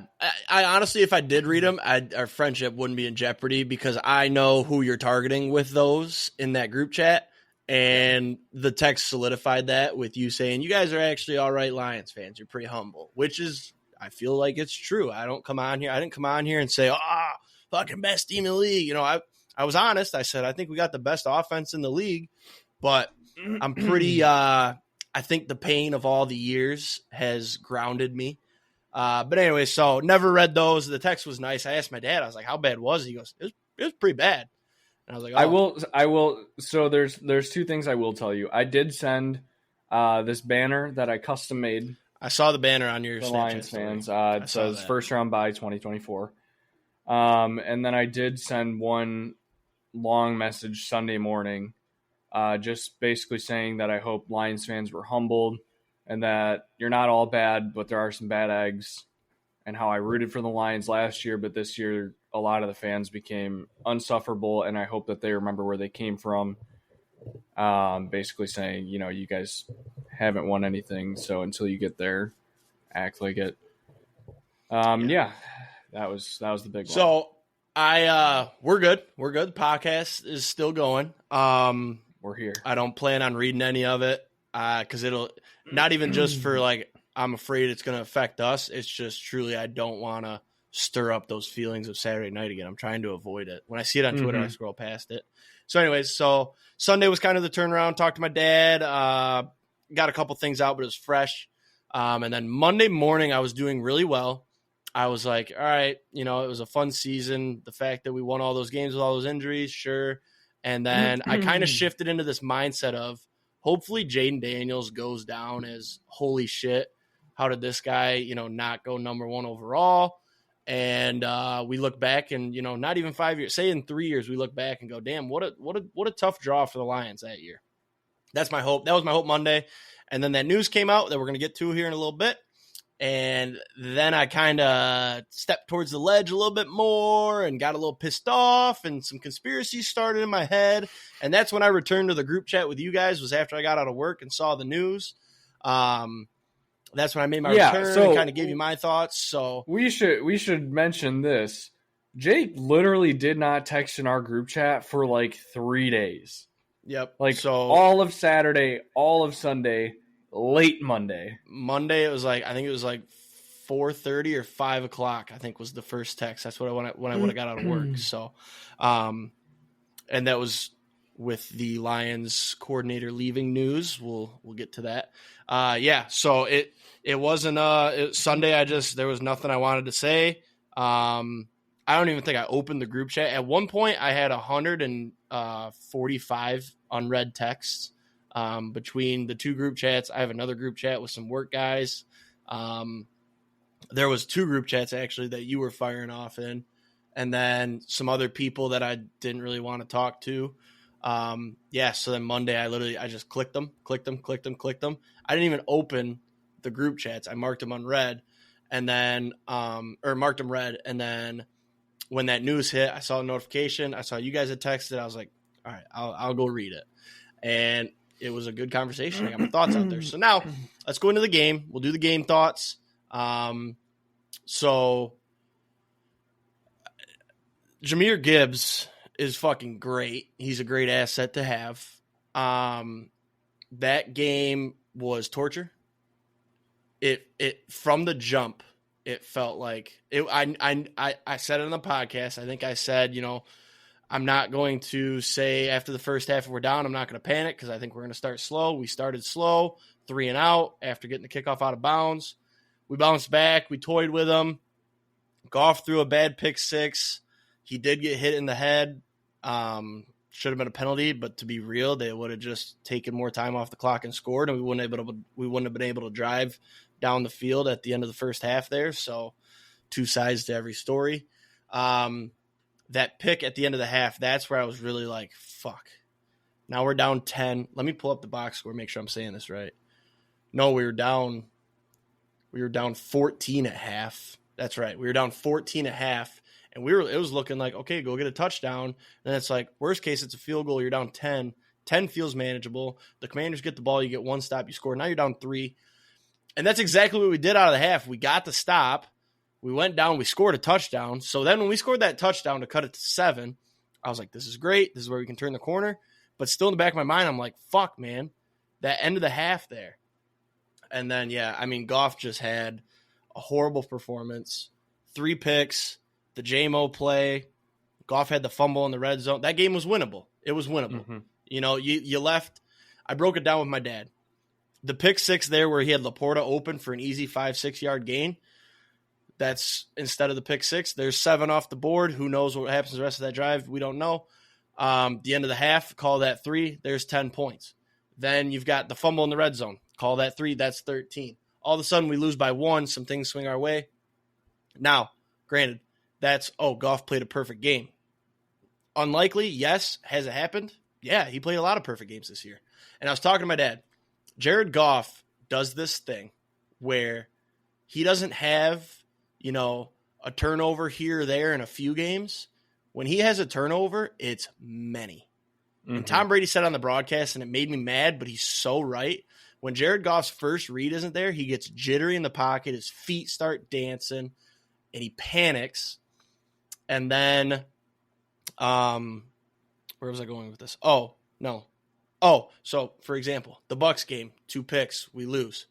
honestly, if I did read them, our friendship wouldn't be in jeopardy because I know who you're targeting with those in that group chat. And the text solidified that with you saying, you guys are actually all right Lions fans. You're pretty humble, which is, I feel like it's true. I didn't come on here and say, fucking best team in the league. I was honest. I said, I think we got the best offense in the league, but I'm pretty, I think the pain of all the years has grounded me. But anyway, so never read those. The text was nice. I asked my dad, I was like, how bad was it? He goes, it was pretty bad. And I was like, oh. I will. So there's 2 things I will tell you. I did send this banner that I custom made. I saw the banner on your Snapchat Lions fans. It says first round bye 2024. And then I did send one long message Sunday morning, just basically saying that I hope Lions fans were humbled and that you're not all bad, but there are some bad eggs. and how I rooted for the Lions last year, but this year a lot of the fans became unsufferable, and I hope that they remember where they came from. Basically saying, you guys haven't won anything, so until you get there, act like it. Yeah, that was the big one. So we're good. We're good. The podcast is still going. We're here. I don't plan on reading any of it because it'll not even just for like I'm afraid it's going to affect us. It's just truly I don't want to stir up those feelings of Saturday night again. I'm trying to avoid it. When I see it on Twitter, I scroll past it. So anyways, so Sunday was kind of the turnaround. Talked to my dad. Got a couple things out, but it was fresh. And then Monday morning, I was doing really well. I was like, all right, it was a fun season. The fact that we won all those games with all those injuries, sure. And then I kind of shifted into this mindset of hopefully Jaden Daniels goes down as holy shit. How did this guy, not go number one overall? And we look back and, not even 5 years, say in 3 years, we look back and go, damn, what a tough draw for the Lions that year. That's my hope. That was my hope Monday. And then that news came out that we're going to get to here in a little bit. And then I kind of stepped towards the ledge a little bit more and got a little pissed off and some conspiracies started in my head. And that's when I returned to the group chat with you guys, was after I got out of work and saw the news. That's when I made my return and kind of gave you my thoughts. So we should mention this. Jake literally did not text in our group chat for like 3 days. Yep. So all of Saturday, all of Sunday, late Monday. Monday, it was like, I think it was like 4:30 or 5 o'clock, I think was the first text. That's what when I would have got out of work. So, and that was with the Lions coordinator leaving news. We'll get to that. So it wasn't Sunday. There was nothing I wanted to say. I don't even think I opened the group chat. At one point I had 145 unread texts between the two group chats. I have another group chat with some work guys. There was 2 group chats actually that you were firing off in, and then some other people that I didn't really want to talk to. So then Monday I just clicked them. I didn't even open the group chats. I marked them unread and then, marked them read. And then when that news hit, I saw a notification. I saw you guys had texted. I was like, all right, I'll go read it. And it was a good conversation. I got my thoughts out there. So now let's go into the game. We'll do the game thoughts. So Jahmyr Gibbs is fucking great. He's a great asset to have. That game was torture. It from the jump, it felt like it. I said it on the podcast. I think I said, I'm not going to say after the first half if we're down, I'm not going to panic because I think we're going to start slow. We started slow, 3 and out after getting the kickoff out of bounds. We bounced back. We toyed with them. Goff threw a bad pick 6. He did get hit in the head. Should have been a penalty, but to be real, they would have just taken more time off the clock and scored, and we wouldn't have been able to drive down the field at the end of the first half there. So 2 sides to every story. That pick at the end of the half, that's where I was really like, fuck. Now we're down 10. Let me pull up the box score, make sure I'm saying this right. No, we were down 14 at half. That's right. We were down 14 at half. And it was looking like, okay, go get a touchdown. And it's like, worst case, it's a field goal. You're down 10. 10 feels manageable. The Commanders get the ball. You get 1 stop. You score. Now you're down 3. And that's exactly what we did out of the half. We got the stop. We went down. We scored a touchdown. So then when we scored that touchdown to cut it to 7, I was like, this is great. This is where we can turn the corner. But still in the back of my mind, I'm like, fuck, man. That end of the half there. And then, Goff just had a horrible performance. 3 picks. The JMO play, Goff had the fumble in the red zone. That game was winnable. It was winnable. Mm-hmm. You left. I broke it down with my dad. The pick 6 there where he had Laporta open for an easy 5-6 yard gain. That's instead of the pick 6. There's 7 off the board. Who knows what happens the rest of that drive? We don't know. The end of the half, call that 3. There's 10 points. Then you've got the fumble in the red zone. Call that 3. That's 13. All of a sudden we lose by 1. Some things swing our way. Now, granted, Goff played a perfect game. Unlikely, yes. Has it happened? Yeah, he played a lot of perfect games this year. And I was talking to my dad. Jared Goff does this thing where he doesn't have, a turnover here or there in a few games. When he has a turnover, it's many. And Tom Brady said on the broadcast, and it made me mad, but he's so right. When Jared Goff's first read isn't there, he gets jittery in the pocket, his feet start dancing, and he panics. And then, where was I going with this? Oh, no. Oh, so, for example, the Bucs game, 2 picks, we lose.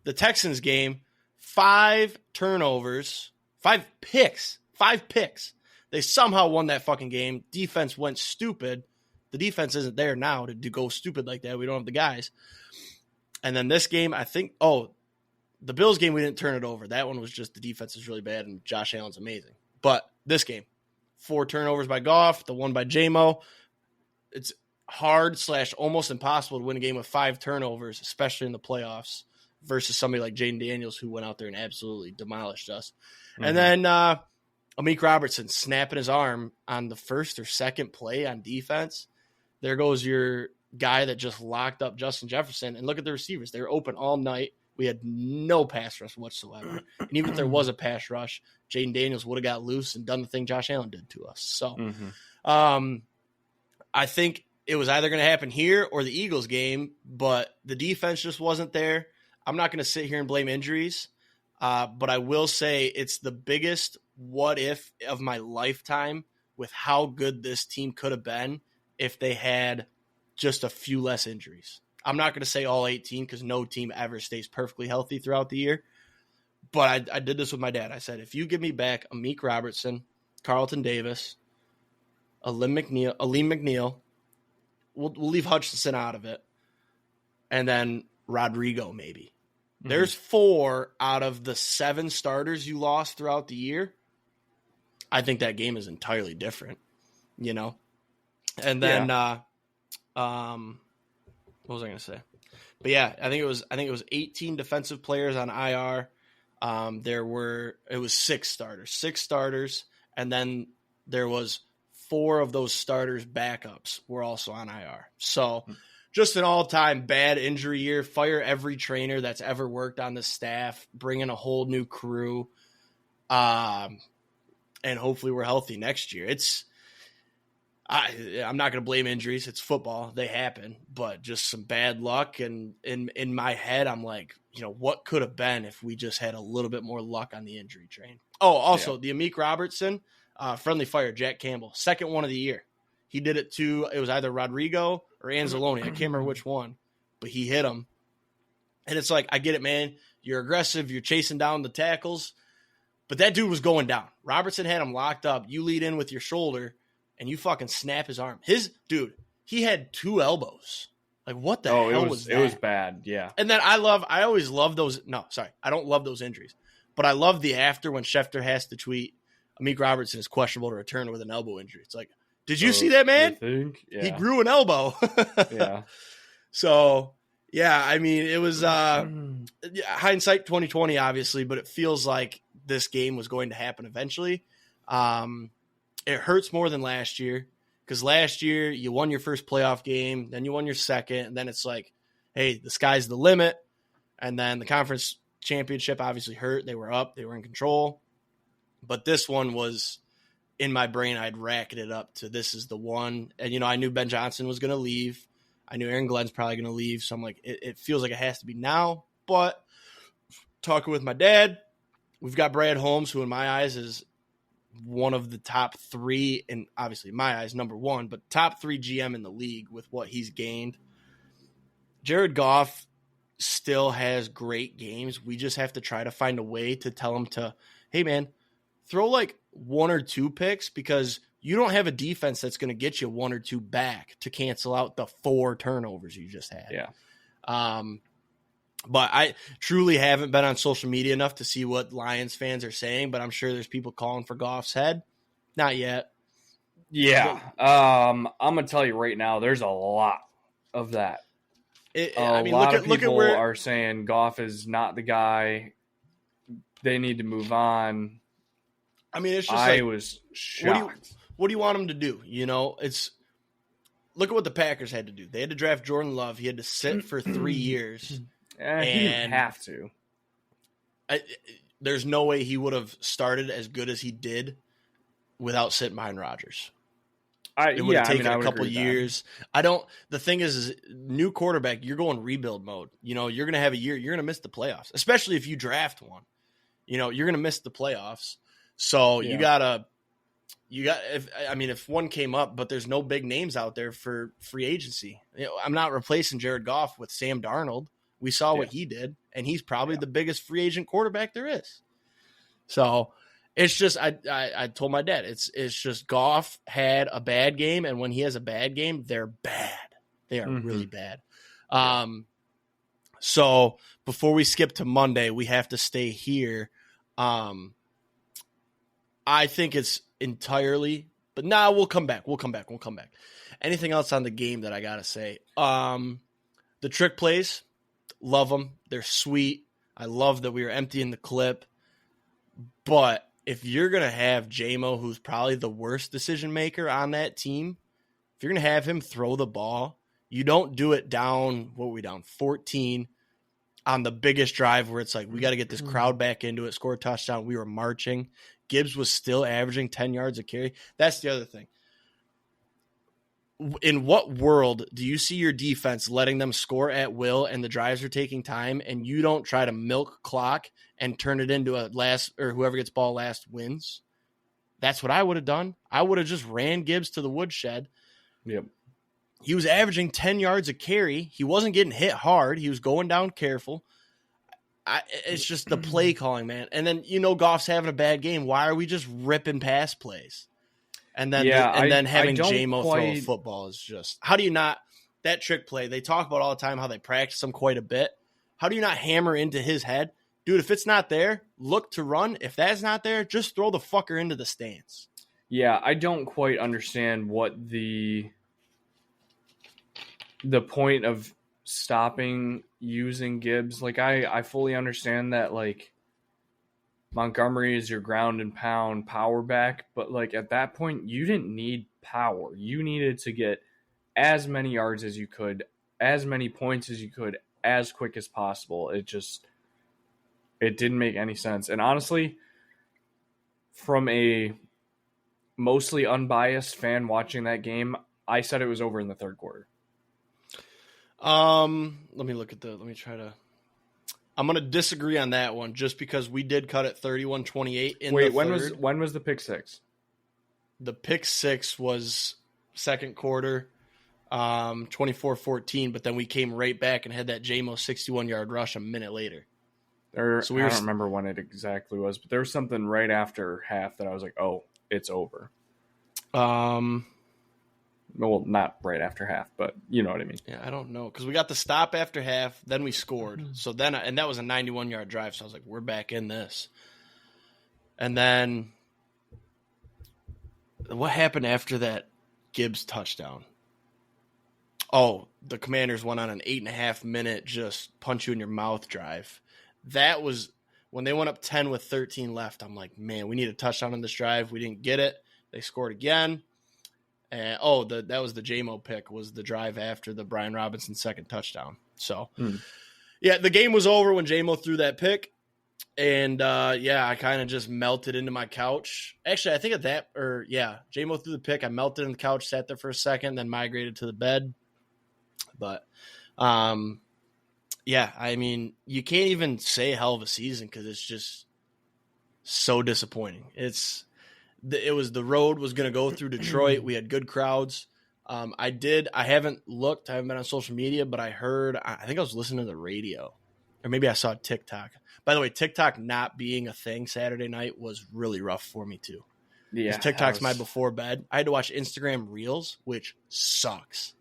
The Texans game, 5 turnovers, 5 picks. They somehow won that fucking game. Defense went stupid. The defense isn't there now to go stupid like that. We don't have the guys. And then this game, I think, the Bills game, we didn't turn it over. That one was just the defense is really bad and Josh Allen's amazing. But this game, 4 turnovers by Goff, the one by J-Mo. It's hard / almost impossible to win a game with 5 turnovers, especially in the playoffs, versus somebody like Jaden Daniels who went out there and absolutely demolished us. And then Amik Robertson snapping his arm on the first or second play on defense. There goes your guy that just locked up Justin Jefferson. And look at the receivers. They were open all night. We had no pass rush whatsoever. And even if there was a pass rush, Jaden Daniels would have got loose and done the thing Josh Allen did to us. So I think it was either going to happen here or the Eagles game, but the defense just wasn't there. I'm not going to sit here and blame injuries, but I will say it's the biggest what if of my lifetime with how good this team could have been if they had just a few less injuries. I'm not going to say all 18 because no team ever stays perfectly healthy throughout the year. But I did this with my dad. I said, if you give me back Amik Robertson, Carlton Davis, Aleem McNeil, we'll leave Hutchinson out of it, and then Rodrigo maybe. There's 4 out of the 7 starters you lost throughout the year. I think that game is entirely different, And then what was I going to say? But yeah, I think it was 18 defensive players on IR. It was 6 starters, and then there was 4 of those starters backups were also on IR. So just an all-time bad injury year. Fire every trainer that's ever worked on the staff, bring in a whole new crew, and hopefully we're healthy next year. I'm not going to blame injuries. It's football. They happen, but just some bad luck. And in my head, I'm like, what could have been if we just had a little bit more luck on the injury train? Oh, also the Amik Robertson, friendly fire, Jack Campbell, second one of the year. He did it to, it was either Rodrigo or Anzalone. I can't remember which one, but he hit him. And it's like, I get it, man. You're aggressive. You're chasing down the tackles. But that dude was going down. Robertson had him locked up. You lead in with your shoulder, and you fucking snap his arm. He had 2 elbows. Like, what the hell was that? It was bad, yeah. And then I always love those. No, sorry. I don't love those injuries. But I love the after when Schefter has to tweet, Amik Robertson is questionable to return with an elbow injury. It's like, did you see that, man? Yeah. He grew an elbow. Yeah. So, yeah, I mean, it was hindsight 2020, obviously, but it feels like this game was going to happen eventually. It hurts more than last year because last year you won your first playoff game, then you won your second, and then it's like, hey, the sky's the limit. And then the conference championship obviously hurt. They were up. They were in control. But this one was, in my brain, I'd racketed up to this is the one. And, I knew Ben Johnson was going to leave. I knew Aaron Glenn's probably going to leave. So I'm like, it feels like it has to be now. But talking with my dad, we've got Brad Holmes, who in my eyes is one of the top 3, and obviously in my eyes, number 1, but top 3 GM in the league with what he's gained. Jared Goff still has great games. We just have to try to find a way to tell him to, hey, man, throw like 1 or 2 picks because you don't have a defense that's going to get you 1 or 2 back to cancel out the 4 turnovers you just had. Yeah. But I truly haven't been on social media enough to see what Lions fans are saying, but I'm sure there's people calling for Goff's head. Not yet. Yeah. I'm going to tell you right now, there's a lot of that. A lot of people are saying Goff is not the guy. They need to move on. I mean, it's just I was shocked. What do you want him to do? Look at what the Packers had to do. They had to draft Jordan Love. He had to sit for 3 years. He didn't have to. there's no way he would have started as good as he did without sitting behind Rodgers. It would have taken a couple years. The thing is new quarterback, you're going rebuild mode. You know, you're going to have a year, you're going to miss the playoffs, especially if you draft one. You know, you're going to miss the playoffs. So if one came up, but there's no big names out there for free agency. You know, I'm not replacing Jared Goff with Sam Darnold. We saw what he did, and he's probably the biggest free agent quarterback there is. So it's just, I told my dad, it's just Goff had a bad game, and when he has a bad game, they're bad. They are really bad. So before we skip to Monday, we have to stay here. I think it's entirely, but we'll come back. Anything else on the game that I got to say? The trick plays, love them. They're sweet. I love that we were emptying the clip. But if you're going to have J-Mo, who's probably the worst decision maker on that team, if you're going to have him throw the ball, you don't do it down, 14 on the biggest drive where it's like, we got to get this crowd back into it, score a touchdown. We were marching. Gibbs was still averaging 10 yards a carry. That's the other thing. In what world do you see your defense letting them score at will and the drives are taking time and you don't try to milk clock and turn it into a last, or whoever gets ball last wins? That's what I would have done. I would have just ran Gibbs to the woodshed. Yep. He was averaging 10 yards a carry. He wasn't getting hit hard. He was going down careful. It's just the play calling, man. And then, Goff's having a bad game. Why are we just ripping pass plays? And then, then having J-Mo throw a football is just, how do you not, that trick play, they talk about all the time how they practice them quite a bit. How do you not hammer into his head? Dude, if it's not there, look to run. If that's not there, just throw the fucker into the stands. Yeah, I don't quite understand what the point of stopping using Gibbs. Like, I fully understand that, like, Montgomery is your ground and pound power back, but like at that point you didn't need power. You needed to get as many yards as you could, as many points as you could, as quick as possible. It didn't make any sense. And honestly, from a mostly unbiased fan watching that game, I said it was over in the third quarter. Let me try to. I'm going to disagree on that one just because we did cut it 31-28 in the third. When was the pick six? The pick six was second quarter, 24-14, but then we came right back and had that J-Mo 61-yard rush a minute later. I don't remember when it exactly was, but there was something right after half that I was like, oh, it's over. Well, not right after half, but you know what I mean. Yeah, I don't know. Because we got the stop after half, then we scored. So then, and that was a 91-yard drive, so I was like, we're back in this. And then, what happened after that Gibbs touchdown? Oh, the Commanders went on an 8.5-minute just punch you in your mouth drive. That was, when they went up 10 with 13 left, I'm like, man, we need a touchdown on this drive. We didn't get it. They scored again. And that was the J-Mo pick, was the drive after the Brian Robinson second touchdown. So, yeah, the game was over when J-Mo threw that pick. And, I kind of just melted into my couch. Actually, I think J-Mo threw the pick. I melted in the couch, sat there for a second, then migrated to the bed. But, I mean, you can't even say a hell of a season because it's just so disappointing. The road was going to go through Detroit. We had good crowds. I haven't looked. I haven't been on social media, but I think I was listening to the radio, or maybe I saw TikTok. By the way, TikTok not being a thing Saturday night was really rough for me too. Yeah. TikTok's my before bed. I had to watch Instagram Reels, which sucks.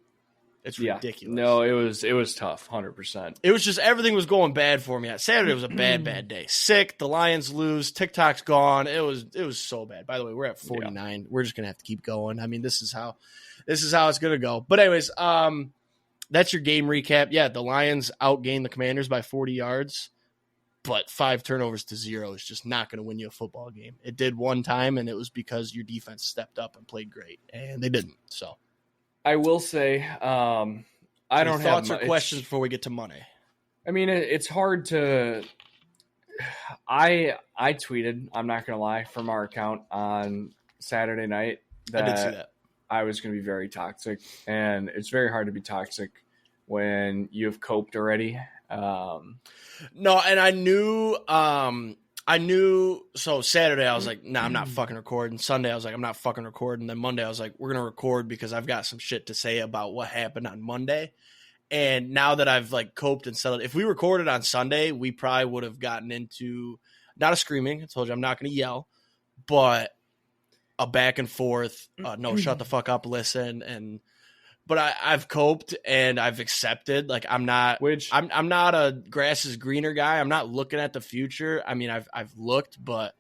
It's ridiculous. No, it was tough, 100%. It was just everything was going bad for me. Saturday was a bad day. Sick, the Lions lose, TikTok's gone. It was so bad. By the way, we're at 49. Yeah. We're just gonna have to keep going. I mean, this is how it's gonna go. But anyways, that's your game recap. Yeah, the Lions outgained the Commanders by 40 yards, but 5 turnovers to 0 is just not gonna win you a football game. It did one time, and it was because your defense stepped up and played great, and they didn't. So. I will say, I don't have thoughts or questions before we get to Monday. I mean, it's hard to I tweeted, I'm not going to lie, from our account on Saturday night that I did see that. I was going to be very toxic, and it's very hard to be toxic when you've coped already. No, and I knew. So Saturday I was like, nah, I'm not fucking recording. Sunday I was like, I'm not fucking recording. Then Monday I was like, we're gonna record because I've got some shit to say about what happened on Monday. And now that I've like coped and settled, if we recorded on Sunday, we probably would have gotten into not a screaming. I told you I'm not gonna yell, but a back and forth. No, shut the fuck up, listen. But I've coped and I've accepted. Like I'm not a grass is greener guy. I'm not looking at the future. I mean, I've looked, but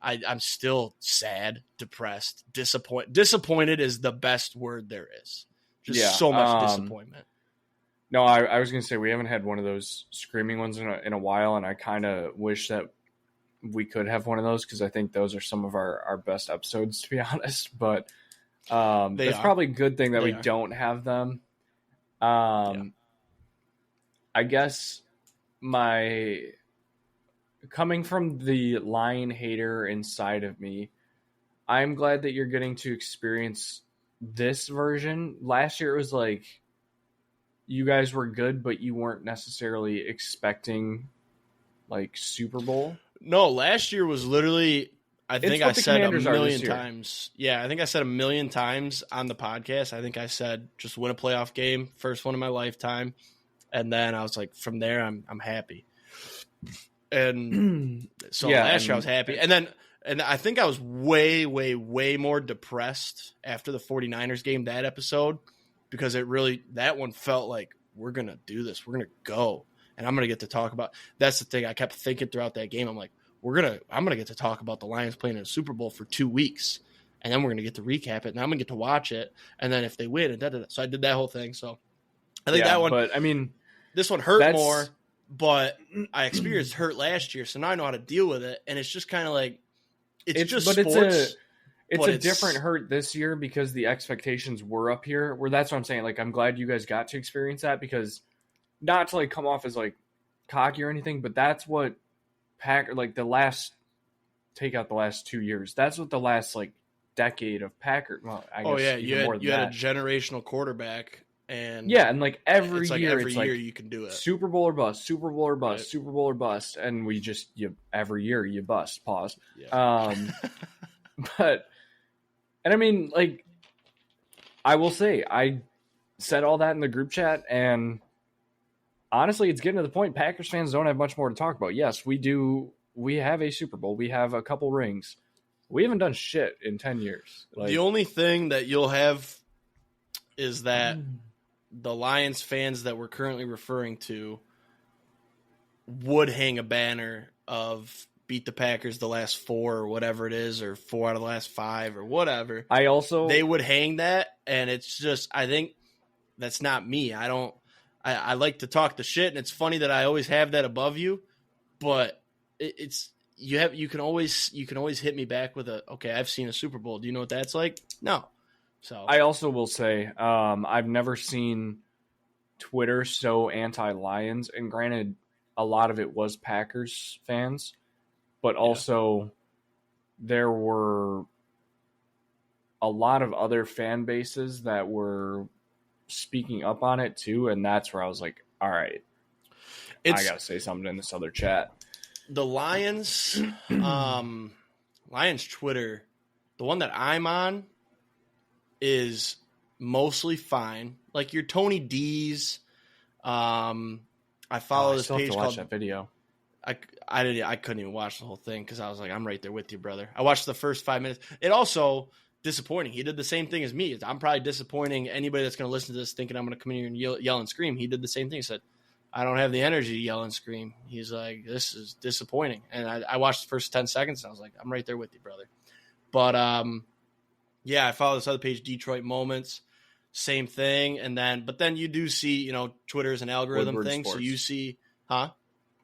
I'm still sad, depressed, disappointed. Disappointed is the best word there is. Just so much disappointment. No, I was gonna say we haven't had one of those screaming ones in a while, and I kind of wish that we could have one of those because I think those are some of our best episodes, to be honest. But it's probably a good thing that we don't have them. I guess coming from the lion hater inside of me, I'm glad that you're getting to experience this version. Last year it was like you guys were good, but you weren't necessarily expecting like Super Bowl. No, last year was literally, I think I said a million times. Yeah, I think I said a million times on the podcast. I think I said just win a playoff game, first one in my lifetime. And then I was like, from there, I'm happy. And so last year I was happy. And I think I was way, way, way more depressed after the 49ers game, that episode, because that one felt like we're going to do this. We're going to go. And I'm going to get to talk about, that's the thing I kept thinking throughout that game. I'm like, I'm going to get to talk about the Lions playing in a Super Bowl for 2 weeks. And then we're going to get to recap it. And I'm going to get to watch it. And then if they win, and da-da-da. So I did that whole thing. So I think that one, but I mean, this one hurt more, but I experienced hurt last year. So now I know how to deal with it. And it's just kind of like, it's just sports. It's a different hurt this year because the expectations were up here. Where that's what I'm saying. Like, I'm glad you guys got to experience that because not to like come off as like cocky or anything, but that's what take out the last 2 years. That's what the last like decade of Packer. Well, I guess you had a generational quarterback, and like every year you can do it. Super Bowl or bust, Super Bowl or bust, right. Super Bowl or bust, and we just every year you bust. Pause. Yeah. And I mean, like, I will say, I said all that in the group chat, and honestly, it's getting to the point Packers fans don't have much more to talk about. Yes, we do. We have a Super Bowl. We have a couple rings. We haven't done shit in 10 years. Like, the only thing that you'll have is that the Lions fans that we're currently referring to would hang a banner of beat the Packers the last 4 or whatever it is, or 4 out of the last 5 or whatever. They would hang that, and it's just, I think that's not me. I like to talk the shit, and it's funny that I always have that above you, but you can always hit me back with okay, I've seen a Super Bowl. Do you know what that's like? No. So I also will say, I've never seen Twitter so anti-Lions, and granted, a lot of it was Packers fans, but also there were a lot of other fan bases that were speaking up on it too, and that's where I was like, all right, I gotta say something in this other chat. The Lions Twitter, the one that I'm on, is mostly fine. Like your Tony D's, I follow this page called that video. I couldn't even watch the whole thing because I was like, I'm right there with you, brother. I watched the first 5 minutes. It also disappointing. He did the same thing as me. I'm probably disappointing anybody that's going to listen to this thinking I'm going to come in here and yell and scream. He did the same thing. He said, I don't have the energy to yell and scream. He's like, this is disappointing. And I watched the first 10 seconds and I was like, I'm right there with you, brother. But I follow this other page, Detroit Moments, same thing. But then you do see, Twitter's an algorithm Woodward thing. Sports. So you see,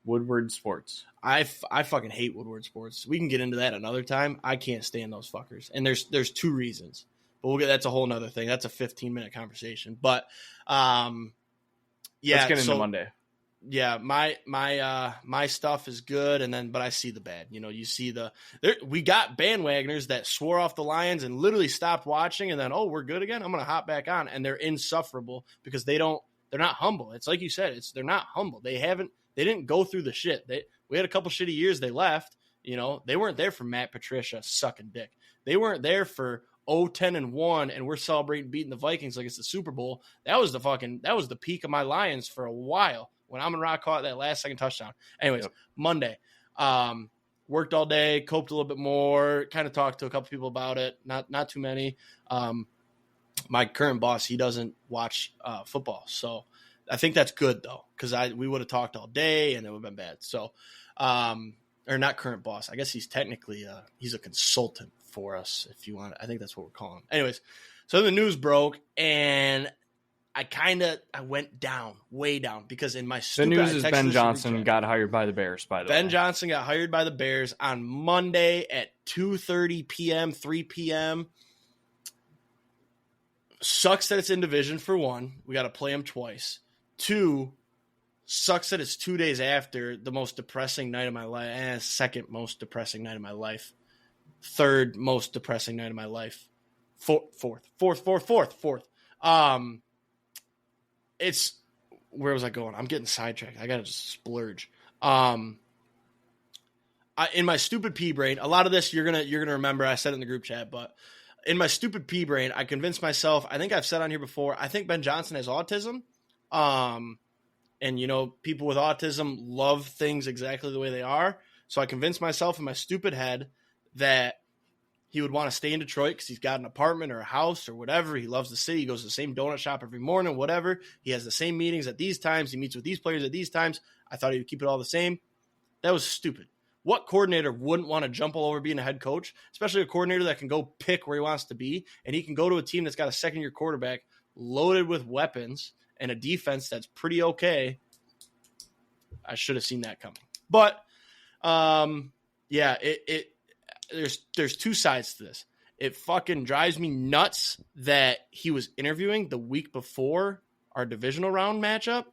Woodward Sports. I fucking hate Woodward Sports. We can get into that another time. I can't stand those fuckers. And there's 2 reasons. But that's a whole nother thing. That's a 15-minute conversation. But let's get into Monday. yeah, my stuff is good, but I see the bad. You see we got bandwagoners that swore off the Lions and literally stopped watching, and then we're good again. I'm gonna hop back on, and they're insufferable because they're not humble. It's like you said, they're not humble. They didn't go through the shit. We had a couple shitty years. They left. They weren't there for Matt Patricia sucking dick. They weren't there for 10-1, and we're celebrating beating the Vikings like it's the Super Bowl. That was the peak of my Lions for a while when Amon-Ra caught that last second touchdown. Anyways, Monday, worked all day, coped a little bit more, kind of talked to a couple people about it, not too many. My current boss, he doesn't watch football, so I think that's good though, because we would have talked all day and it would have been bad. So, or not current boss. I guess he's technically he's a consultant for us, if you want. I think that's what we're calling him. Anyways, so the news broke, and I went down, way down, because in my the news is Ben Johnson got hired by the Bears. By the way, Ben Johnson got hired by the Bears on Monday at 2:30 p.m., 3 p.m. Sucks that it's in division, for one. We got to play him twice. Two, sucks that it's 2 days after the most depressing night of my life. Second most depressing night of my life. Third most depressing night of my life. Fourth. It's, where was I going? I'm getting sidetracked. I got to just splurge. In my stupid pea brain, a lot of this you're gonna remember. I said it in the group chat, but in my stupid pea brain, I convinced myself. I think I've said on here before. I think Ben Johnson has autism. And people with autism love things exactly the way they are. So I convinced myself in my stupid head that he would want to stay in Detroit because he's got an apartment or a house or whatever. He loves the city. He goes to the same donut shop every morning, whatever. He has the same meetings at these times. He meets with these players at these times. I thought he would keep it all the same. That was stupid. What coordinator wouldn't want to jump all over being a head coach, especially a coordinator that can go pick where he wants to be, and he can go to a team that's got a second-year quarterback loaded with weapons and a defense that's pretty okay. I should have seen that coming. But, there's two sides to this. It fucking drives me nuts that he was interviewing the week before our divisional round matchup.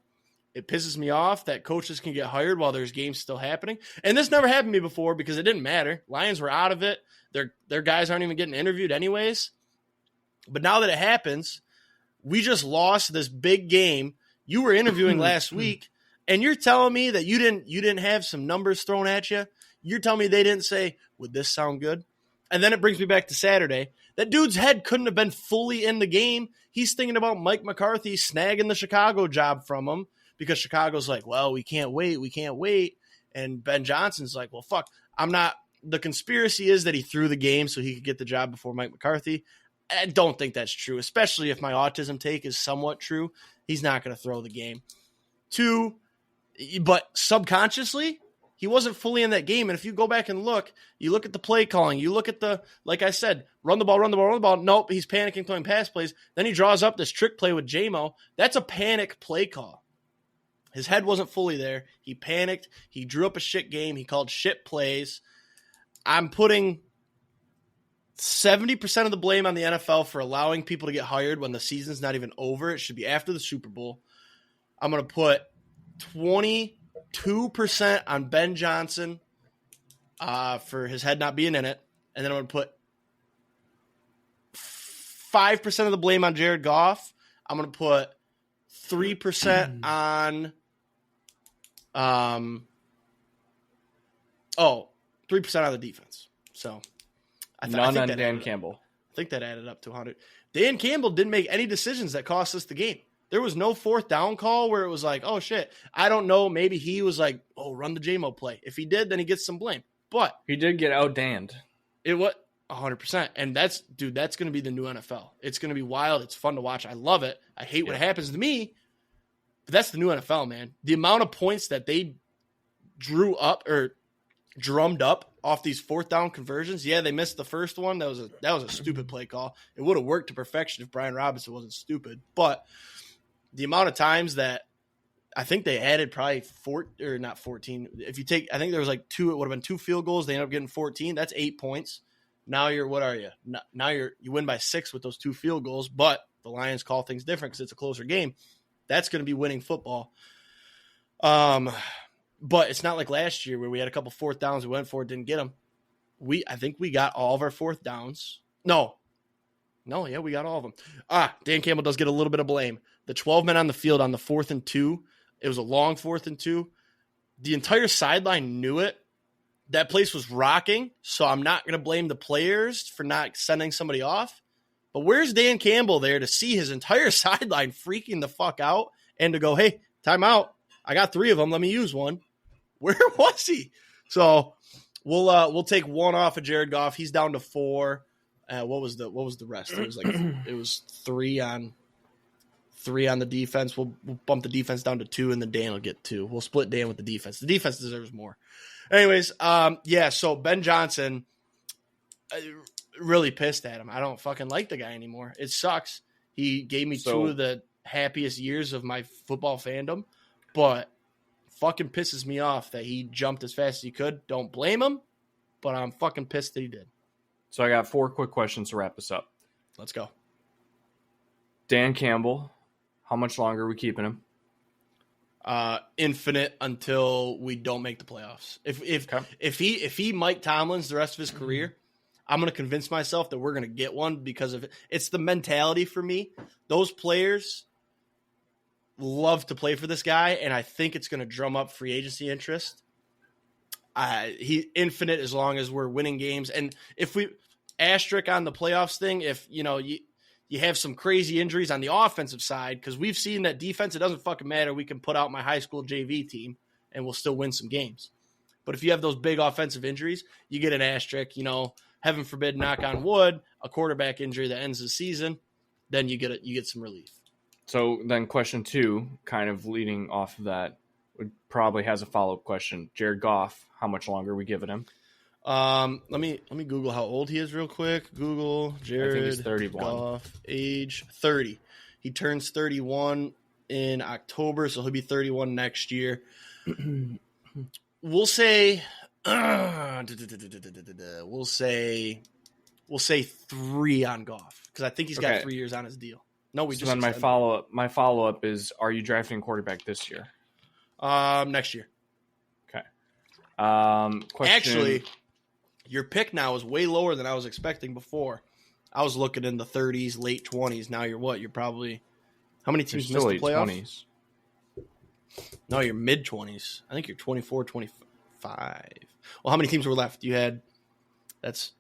It pisses me off that coaches can get hired while there's games still happening. And this never happened to me before because it didn't matter. Lions were out of it. Their guys aren't even getting interviewed anyways. But now that it happens, we just lost this big game. You were interviewing last week, and you're telling me that you didn't have some numbers thrown at you. You're telling me they didn't say, would this sound good? And then it brings me back to Saturday. That dude's head couldn't have been fully in the game. He's thinking about Mike McCarthy snagging the Chicago job from him because Chicago's like, well, we can't wait. And Ben Johnson's like, well, fuck, the conspiracy is that he threw the game so he could get the job before Mike McCarthy. I don't think that's true, especially if my autism take is somewhat true. He's not going to throw the game. Two, but subconsciously, he wasn't fully in that game. And if you go back and you look at the play calling, you look at like I said, run the ball. Nope, he's panicking, throwing pass plays. Then he draws up this trick play with J-Mo. That's a panic play call. His head wasn't fully there. He panicked. He drew up a shit game. He called shit plays. I'm putting 70% of the blame on the NFL for allowing people to get hired when the season's not even over. It should be after the Super Bowl. I'm going to put 22% on Ben Johnson for his head not being in it. And then I'm going to put 5% of the blame on Jared Goff. I'm going to put 3% on 3% on the defense. So I none on Dan Campbell. I think that added up to 100. Dan Campbell didn't make any decisions that cost us the game. There was no fourth down call where it was like, oh, shit. I don't know. Maybe he was like, oh, run the J-Mo play. If he did, then he gets some blame. But he did get outdanned. It was 100%. And that's going to be the new NFL. It's going to be wild. It's fun to watch. I love it. I hate when it happens to me. But that's the new NFL, man. The amount of points that they drummed up off these fourth down conversions. Yeah, they missed the first one. That was a stupid play call. It would have worked to perfection if Brian Robinson wasn't stupid. But the amount of times that I think they added probably not 14. If you take, I think there was like two, it would have been 2 field goals. They ended up getting 14. That's 8 points. Now what are you? Now you win by 6 with those 2 field goals, but the Lions call things different because it's a closer game. That's going to be winning football. But it's not like last year where we had a couple fourth downs, we went for it, didn't get them. I think we got all of our fourth downs. No, yeah, we got all of them. Dan Campbell does get a little bit of blame. The 12 men on the field on the 4th and 2, it was a long 4th and 2. The entire sideline knew it. That place was rocking, so I'm not going to blame the players for not sending somebody off. But where's Dan Campbell there to see his entire sideline freaking the fuck out and to go, hey, timeout. I got 3 of them. Let me use one. Where was he? So we'll take one off of Jared Goff. He's down to 4. What was the rest? It was 3 on the defense. We'll bump the defense down to 2, and then Dan will get 2. We'll split Dan with the defense. The defense deserves more. Anyways, so Ben Johnson, really pissed at him. I don't fucking like the guy anymore. It sucks. He gave me 2 of the happiest years of my football fandom, but fucking pisses me off that he jumped as fast as he could. Don't blame him, but I'm fucking pissed that he did. So I got 4 quick questions to wrap this up. Let's go. Dan Campbell, how much longer are we keeping him? Infinite until we don't make the playoffs. If he Mike Tomlins the rest of his career, I'm going to convince myself that we're going to get one because of it. It's the mentality for me. Those players love to play for this guy, and I think it's going to drum up free agency interest. He infinite as long as we're winning games. And if we asterisk on the playoffs thing, if you have some crazy injuries on the offensive side, because we've seen that defense, it doesn't fucking matter. We can put out my high school JV team and we'll still win some games. But if you have those big offensive injuries, you get an asterisk, heaven forbid, knock on wood, a quarterback injury that ends the season, then you get some relief. So then question 2, kind of leading off of that, probably has a follow-up question. Jared Goff, how much longer are we giving him? Let me Google how old he is real quick. Google Jared I think he's 31. Goff, age 30. He turns 31 in October, so he'll be 31 next year. We'll say 3 on Goff because I think he's got 3 years on his deal. No, we just. Then my follow-up is: are you drafting a quarterback this year? Next year. Okay. Question. Actually, your pick now is way lower than I was expecting before. I was looking in the 30s, late 20s. Now you're what? You're probably how many teams missed the playoffs? 20s. No, you're mid 20s. I think you're 24, 25. Well, how many teams were left? There's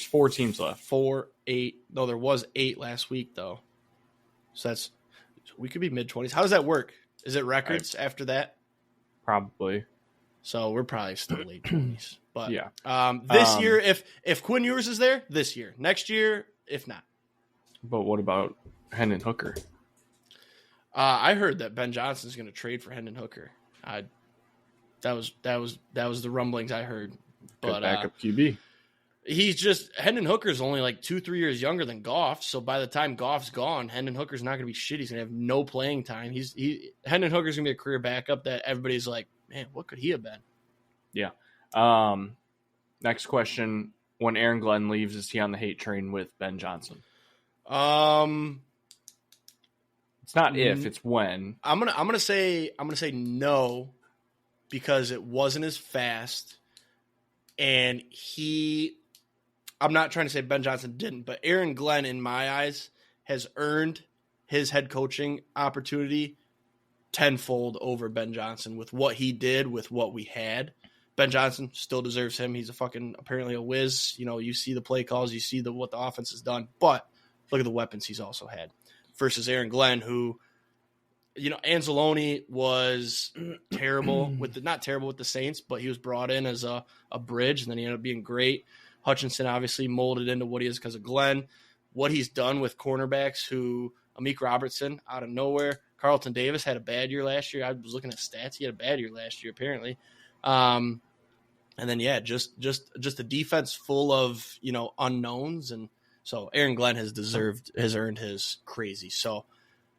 4 teams left. 4, 8. No, there was 8 last week though. So we could be mid 20s. How does that work? Is it records after that? Probably. So we're probably still late 20s. But yeah. This year, if Quinn Ewers is there, this year. Next year, if not. But what about Hendon Hooker? I heard that Ben Johnson's going to trade for Hendon Hooker. That was the rumblings I heard. But backup QB. Hendon Hooker's only like 2-3 years younger than Goff. So by the time Goff's gone, Hendon Hooker's not going to be shit. He's going to have no playing time. Hendon Hooker's going to be a career backup that everybody's like, man, what could he have been? Yeah. Next question: when Aaron Glenn leaves, is he on the hate train with Ben Johnson? It's not if, it's when. I'm gonna say no, because it wasn't as fast, and I'm not trying to say Ben Johnson didn't, but Aaron Glenn, in my eyes, has earned his head coaching opportunity tenfold over Ben Johnson with what he did with what we had. Ben Johnson still deserves him. He's apparently a whiz. You see the play calls, you see what the offense has done, but look at the weapons he's also had. Versus Aaron Glenn, who, Anzalone was terrible not terrible with the Saints, but he was brought in as a bridge, and then he ended up being great. Hutchinson obviously molded into what he is because of Glenn. What he's done with cornerbacks who Amik Robertson out of nowhere. Carlton Davis had a bad year last year. I was looking at stats. He had a bad year last year, apparently. And then, just a defense full of, unknowns. And so Aaron Glenn has earned his crazy. So,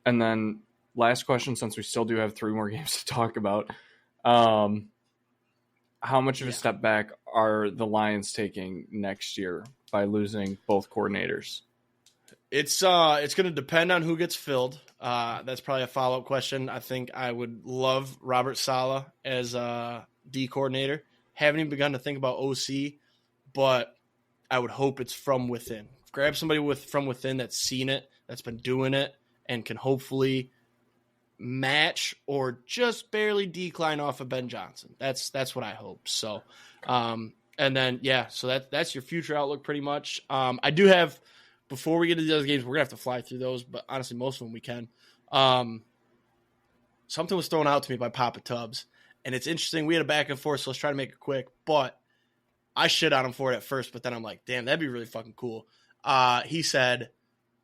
and then last question, since we still do have 3 more games to talk about, how much of a step back are the Lions taking next year by losing both coordinators? It's going to depend on who gets filled. That's probably a follow-up question. I think I would love Robert Saleh as D coordinator. Haven't even begun to think about OC, but I would hope it's from within. Grab somebody from within that's seen it, that's been doing it, and can hopefully match or just barely decline off of Ben Johnson. That's what I hope. So, and then so that's your future outlook pretty much. I do have, before we get to the other games, we're gonna have to fly through those, but honestly, most of them we can. Something was thrown out to me by Papa Tubbs, and it's interesting. We had a back and forth, so let's try to make it quick. But I shit on him for it at first, but then I'm like, damn, that'd be really fucking cool. He said,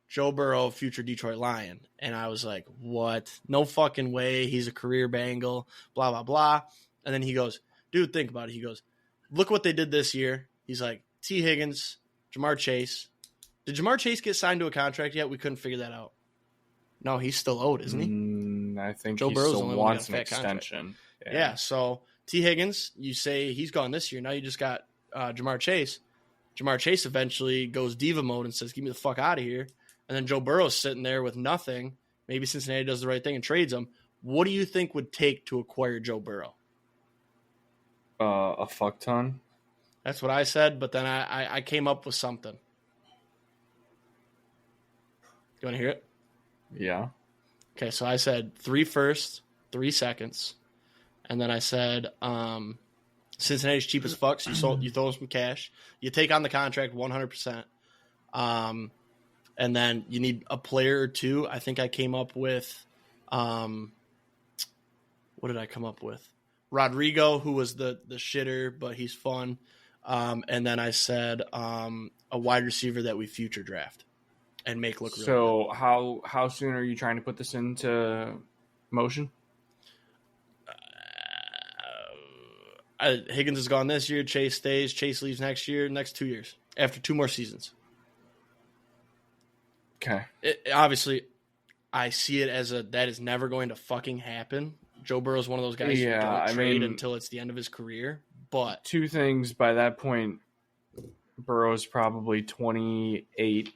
Joe Burrow, future Detroit Lion. And I was like, what? No fucking way. He's a career Bengal, blah, blah, blah. And then he goes, dude, think about it. He goes, look what they did this year. He's like, T. Higgins, Jamar Chase. Did Jamar Chase get signed to a contract yet? We couldn't figure that out. No, he's still owed, isn't he? I think Joe he Burrow's still wants an extension. Yeah, so T. Higgins, you say he's gone this year. Now you just got Jamar Chase. Jamar Chase eventually goes diva mode and says, get me the fuck out of here. And then Joe Burrow's sitting there with nothing. Maybe Cincinnati does the right thing and trades him. What do you think would take to acquire Joe Burrow? A fuck ton. That's what I said, but then I came up with something. You want to hear it? Yeah. Okay, so I said 3 firsts, 3 seconds. And then I said Cincinnati's cheap as fuck, so you throw them some cash. You take on the contract 100%. And then you need a player or two. I think I came up with what did I come up with? Rodrigo, who was the shitter, but he's fun. And then I said a wide receiver that we future draft and make look really good. How soon are you trying to put this into motion? Higgins is gone this year. Chase stays. Chase leaves next year. Next 2 years. After 2 more seasons. Okay. Obviously, I see it as that is never going to fucking happen. Joe Burrow's one of those guys who don't trade until it's the end of his career. But 2 things by that point, Burrow's probably 28,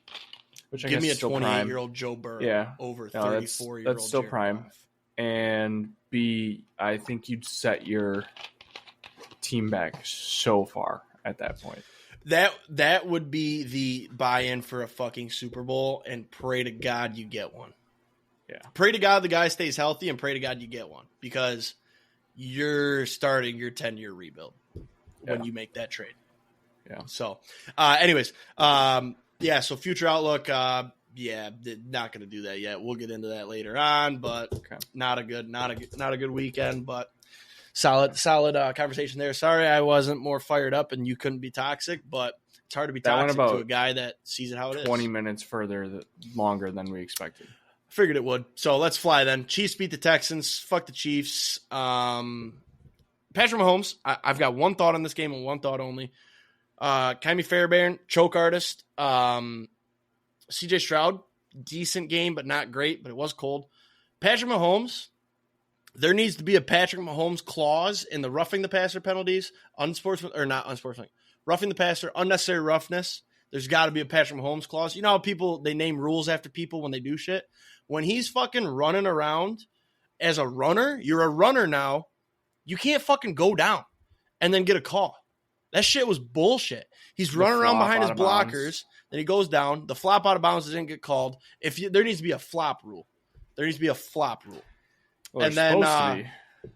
which I give guess me a still 28-year-old Joe Burrow over 34-year-old. That's still Jared prime. Goff. And B, I think you'd set your team back so far at that point. That would be the buy-in for a fucking Super Bowl, and pray to God you get one. Yeah. Pray to God the guy stays healthy, and pray to God you get one, because you're starting your 10-year rebuild when you make that trade. Yeah. So, anyways, so future outlook, not going to do that yet. We'll get into that later on, but not a good weekend, but solid conversation there. Sorry I wasn't more fired up and you couldn't be toxic, but it's hard to be toxic to a guy that sees it how it is. 20 minutes longer than we expected. I figured it would. So let's fly then. Chiefs beat the Texans. Fuck the Chiefs. Patrick Mahomes, I've got one thought on this game and one thought only. Kyrie Fairbairn, choke artist. CJ Stroud, decent game, but not great, but it was cold. Patrick Mahomes, there needs to be a Patrick Mahomes clause in the roughing the passer penalties, roughing the passer, unnecessary roughness. There's got to be a Patrick Mahomes clause. You know how people, they name rules after people when they do shit? When he's fucking running around as a runner, you're a runner now. You can't fucking go down and then get a call. That shit was bullshit. He's running around behind his blockers, then he goes down. The flop out of bounds didn't get called. There needs to be a flop rule. Well, and then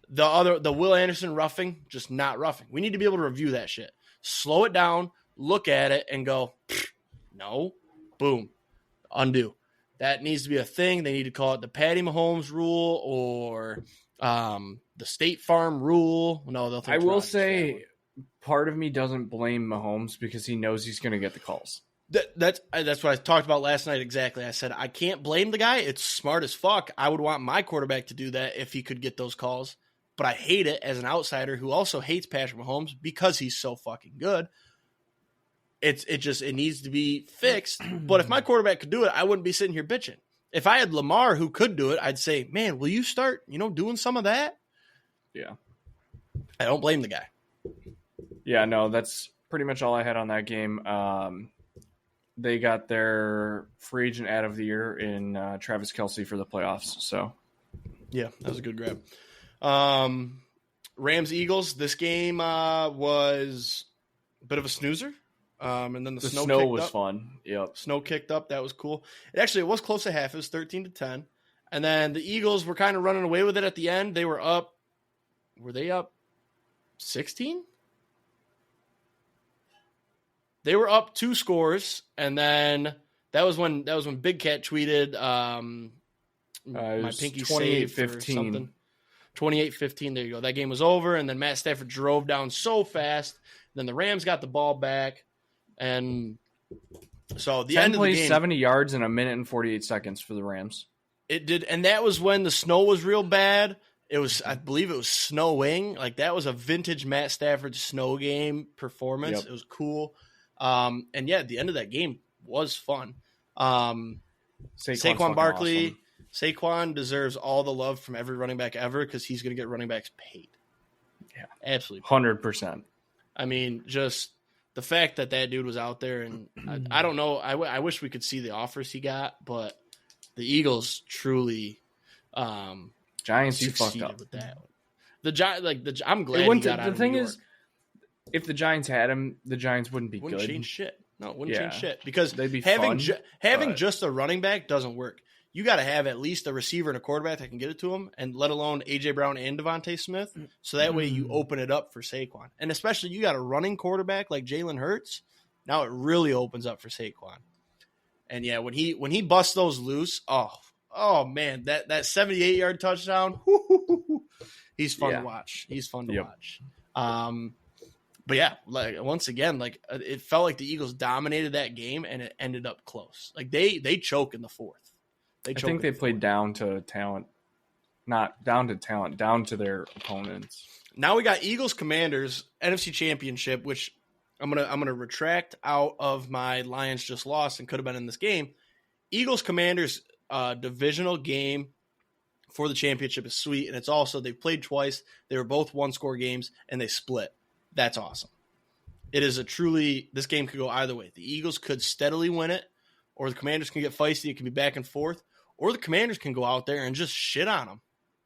the Will Anderson roughing, just not roughing. We need to be able to review that shit. Slow it down, look at it, and go, no, boom, undo. That needs to be a thing. They need to call it the Patty Mahomes rule or the State Farm rule. No, they'll think I will say part of me doesn't blame Mahomes because he knows he's going to get the calls. That's what I talked about last night exactly. I said, I can't blame the guy. It's smart as fuck. I would want my quarterback to do that if he could get those calls. But I hate it as an outsider who also hates Patrick Mahomes because he's so fucking good. It needs to be fixed. But if my quarterback could do it, I wouldn't be sitting here bitching. If I had Lamar who could do it, I'd say, man, will you start, doing some of that? Yeah. I don't blame the guy. Yeah, no, that's pretty much all I had on that game. they got their free agent ad of the year in Travis Kelce for the playoffs. So, yeah, that was a good grab. Rams Eagles. This game was a bit of a snoozer. And then the snow kicked was up. fun. Yep. Snow kicked up. That was cool. It was close to half. It was 13-10. And then the Eagles were kind of running away with it at the end. They were up. Were they up 16? They were up 2 scores, and then that was when Big Cat tweeted my pinky saved or something. 28-15. There you go. That game was over, and then Matt Stafford drove down so fast. Then the Rams got the ball back, and so the end of the game, 70 yards in a minute and 48 seconds for the Rams. It did, and that was when the snow was real bad. It was, I believe, it was snowing. Like that was a vintage Matt Stafford snow game performance. Yep. It was cool. And yeah, the end of that game was fun. Saquon Barkley, awesome. Saquon deserves all the love from every running back ever because he's going to get running backs paid. Yeah, absolutely, 100%. I mean, just the fact that dude was out there, and I don't know. I wish we could see the offers he got, but the Eagles truly, Giants, you fucked up with that. I'm glad he got out of New York. The thing is, if the Giants had him, the Giants wouldn't be good. Change shit. No, it wouldn't change shit because they'd be having fun, just a running back doesn't work. You got to have at least a receiver and a quarterback that can get it to him, and let alone AJ Brown and Devontae Smith. So that way you open it up for Saquon, and especially you got a running quarterback like Jalen Hurts. Now it really opens up for Saquon. And yeah, when he busts those loose, oh man, that 78-yard touchdown, he's fun to watch. He's fun to watch. But yeah, like once again, like it felt like the Eagles dominated that game, and it ended up close. Like they choke in the fourth. I think they played down to talent, not down to talent, down to their opponents. Now we got Eagles Commanders NFC Championship, which I'm gonna retract out of my Lions just lost and could have been in this game. Eagles Commanders divisional game for the championship is sweet, and it's also they've played twice. They were both 1-score games, and they split. That's awesome. It is this game could go either way. The Eagles could steadily win it, or the Commanders can get feisty. It can be back and forth, or the Commanders can go out there and just shit on them.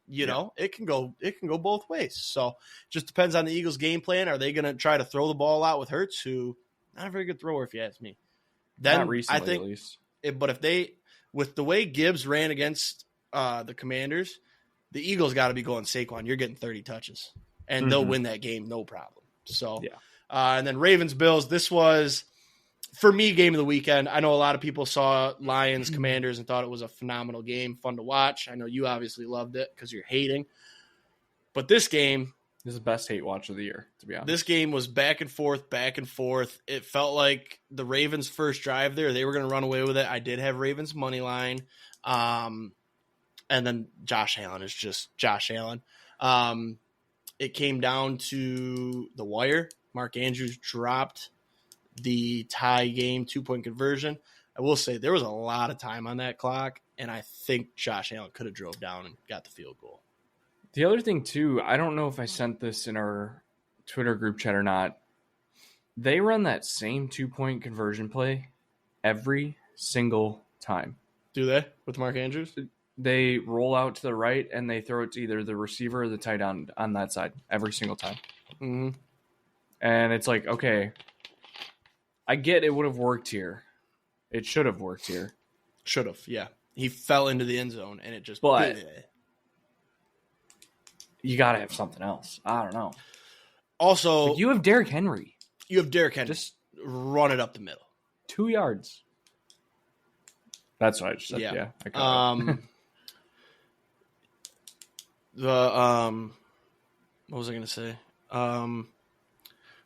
You know, it can go both ways. So just depends on the Eagles' game plan. Are they going to try to throw the ball out with Hurts, who not a very good thrower, if you ask me? Then not recently, I think, at least. But if they, with the way Gibbs ran against the Commanders, the Eagles got to be going Saquon. You're getting 30 touches, and they'll win that game, no problem. So, and then Ravens Bills. This was, for me, game of the weekend. I know a lot of people saw Lions Commanders and thought it was a phenomenal game, fun to watch. I know you obviously loved it because you're hating. But this game, this is the best hate watch of the year, to be honest. This game was back and forth, back and forth. It felt like the Ravens' first drive there, they were going to run away with it. I did have Ravens money line. And then Josh Allen is just Josh Allen. It came down to the wire. Mark Andrews dropped the tie game 2-point conversion. I will say there was a lot of time on that clock, and I think Josh Allen could have drove down and got the field goal. The other thing, too, I don't know if I sent this in our Twitter group chat or not. They run that same 2-point conversion play every single time. Do they? With Mark Andrews? They roll out to the right, and they throw it to either the receiver or the tight end on that side every single time. Mm-hmm. And it's like, okay, I get it would have worked here. It should have worked here. Should have, yeah. He fell into the end zone, and it just... But you got to have something else. I don't know. Also... But you have Derrick Henry. You have Derrick Henry. Just run it up the middle. 2 yards. That's what I just said. Yeah. What was I going to say?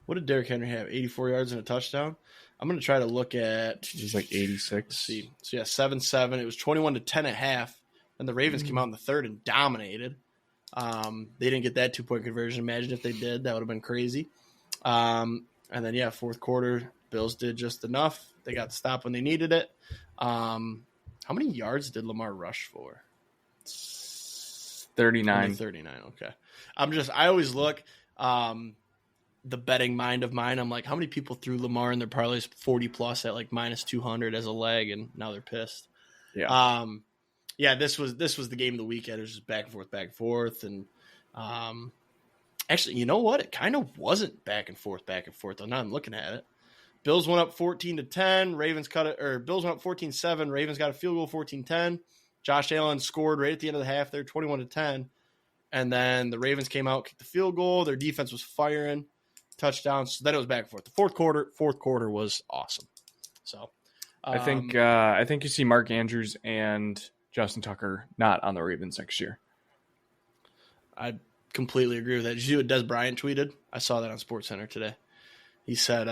What did Derrick Henry have? 84 yards and a touchdown? I'm going to try to look at... He's like 86. Let's see. So, 7-7. It was 21-10 at half. And the Ravens came out in the third and dominated. They didn't get that 2-point conversion. Imagine if they did. That would have been crazy. And then, fourth quarter, Bills did just enough. They got the stop when they needed it. How many yards did Lamar rush for? 39. 39, okay. I always look. the betting mind of mine. I'm like, how many people threw Lamar in their parlays 40 plus at like minus 200 as a leg, and now they're pissed. Yeah. Yeah, this was the game of the weekend. It was just back and forth, and actually, you know what? It kind of wasn't back and forth. Though now I'm looking at it. Bills went up 14-10. Ravens cut it, or Bills went up 14-7. Ravens got a field goal 14-10. Josh Allen scored right at the end of the half there, 21-10. And then the Ravens came out, kicked the field goal. Their defense was firing, touchdowns. So then it was back and forth. The fourth quarter was awesome. So I think you see Mark Andrews and Justin Tucker not on the Ravens next year. I completely agree with that. Did you see what Des Bryant tweeted? I saw that on SportsCenter today. He said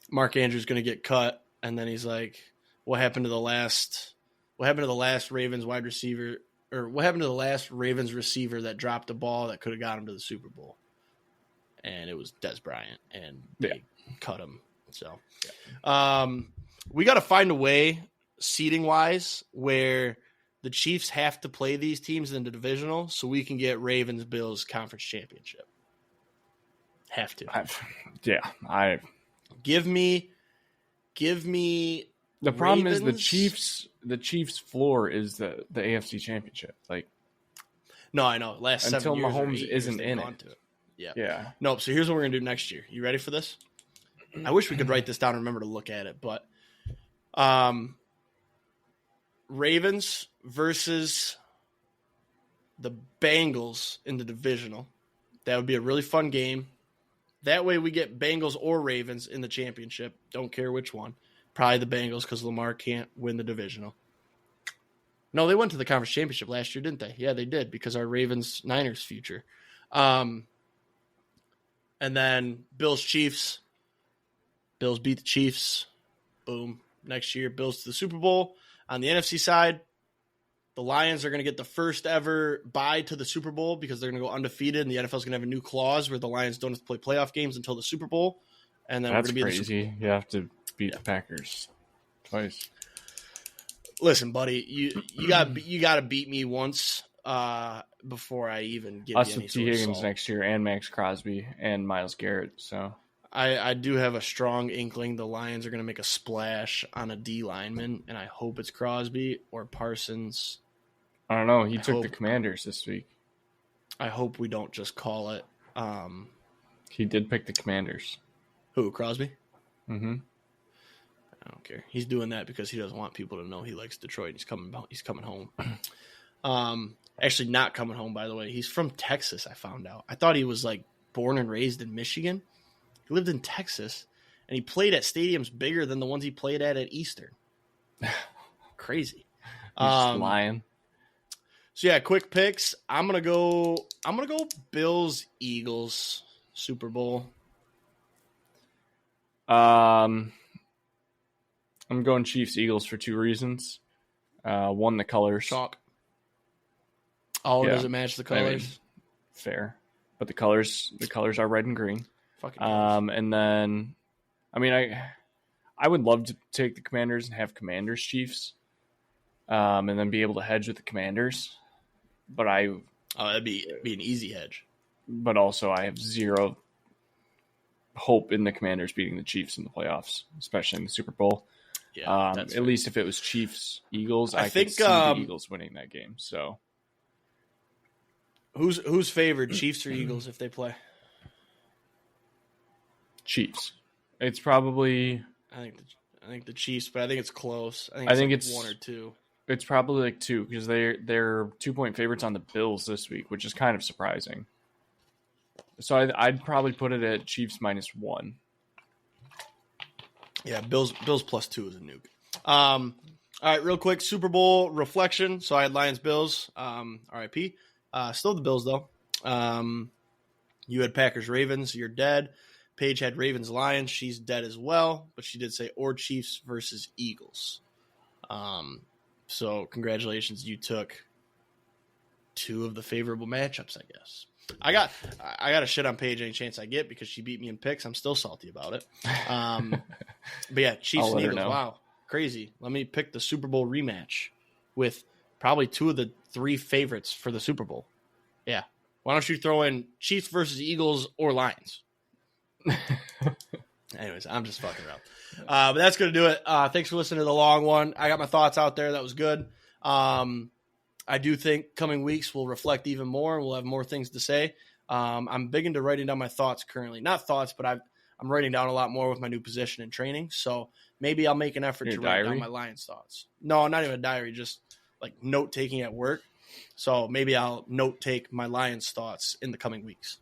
Mark Andrews going to get cut, and then he's like, "What happened to the last Ravens wide receiver, or what happened to the last Ravens receiver that dropped a ball that could have got him to the Super Bowl?" And it was Des Bryant, and they cut him. So, we got to find a way, seeding wise, where the Chiefs have to play these teams in the divisional, so we can get Ravens Bills conference championship. Have to. Give me. The problem Ravens. is the Chiefs floor is the AFC championship. Like, no, I know. Last until 7 years Mahomes isn't in it. Yeah. Nope. So here's what we're gonna do next year. You ready for this? I wish we could write this down and remember to look at it, but Ravens versus the Bengals in the divisional. That would be a really fun game. That way we get Bengals or Ravens in the championship. Don't care which one. Probably the Bengals because Lamar can't win the divisional. No, they went to the conference championship last year, didn't they? Yeah, they did because our Ravens-Niners future. And then Bills-Chiefs. Bills beat the Chiefs. Boom. Next year, Bills to the Super Bowl. On the NFC side, the Lions are going to get the first ever bye to the Super Bowl because they're going to go undefeated, and the NFL is going to have a new clause where the Lions don't have to play playoff games until the Super Bowl. And then that's we're going to be crazy. In the Super Bowl. You have to beat the Packers twice. Listen, buddy, you got to beat me once before I even give Us you any with sort T. of Higgins salt. next year, and Max Crosby and Myles Garrett. So I do have a strong inkling the Lions are going to make a splash on a D lineman, and I hope it's Crosby or Parsons. I don't know. He took the Commanders this week. I hope we don't just call it. He did pick the Commanders. Who, Crosby? Mm-hmm. I don't care. He's doing that because he doesn't want people to know he likes Detroit. He's coming home. Actually, not coming home, by the way. He's from Texas, I found out. I thought he was like born and raised in Michigan. He lived in Texas, and he played at stadiums bigger than the ones he played at Eastern. Crazy. He's just lying. So yeah, quick picks. I'm gonna go Bills Eagles Super Bowl. I'm going Chiefs Eagles for two reasons. One, the colors. Chalk. Oh, yeah. Does it match the colors? I mean, fair, but the colors are red and green. Fucking and then, I mean, I would love to take the Commanders and have Commanders Chiefs, and then be able to hedge with the Commanders. But that'd be an easy hedge. But also, I have zero hope in the Commanders beating the Chiefs in the playoffs, especially in the Super Bowl. Yeah, at least if it was Chiefs Eagles, I think could see the Eagles winning that game. So, who's favored, Chiefs or Eagles, if they play? Chiefs. It's probably. I think the Chiefs, but I think it's close. I think it's one or two. It's probably like two because they're 2-point favorites on the Bills this week, which is kind of surprising. So I'd probably put it at Chiefs -1. Yeah, Bills +2 is a nuke. All right, real quick, Super Bowl reflection. So I had Lions Bills. RIP. Still the Bills though. You had Packers Ravens. You're dead. Paige had Ravens Lions. She's dead as well, but she did say or Chiefs versus Eagles. So congratulations, you took two of the favorable matchups, I guess. I got a shit on Paige any chance I get because she beat me in picks. I'm still salty about it. But yeah, Chiefs and Eagles. Wow, crazy. Let me pick the Super Bowl rematch with probably two of the three favorites for the Super Bowl. Yeah. Why don't you throw in Chiefs versus Eagles or Lions? Anyways, I'm just fucking around. But that's going to do it. Thanks for listening to the long one. I got my thoughts out there. That was good. I do think coming weeks will reflect even more, and we'll have more things to say. I'm big into writing down my thoughts currently. Not thoughts, but I'm writing down a lot more with my new position and training. So maybe I'll make an effort to write down my Lions thoughts. No, not even a diary, just like note taking at work. So maybe I'll note take my Lions thoughts in the coming weeks.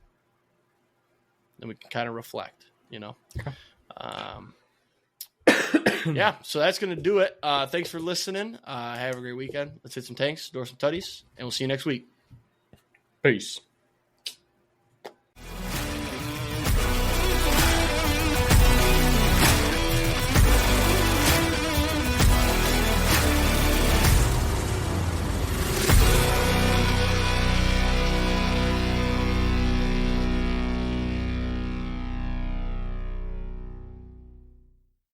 Then we can kind of reflect, you know. Yeah, so that's going to do it. Thanks for listening. Have a great weekend. Let's hit some tanks, door some tutties, and we'll see you next week. Peace.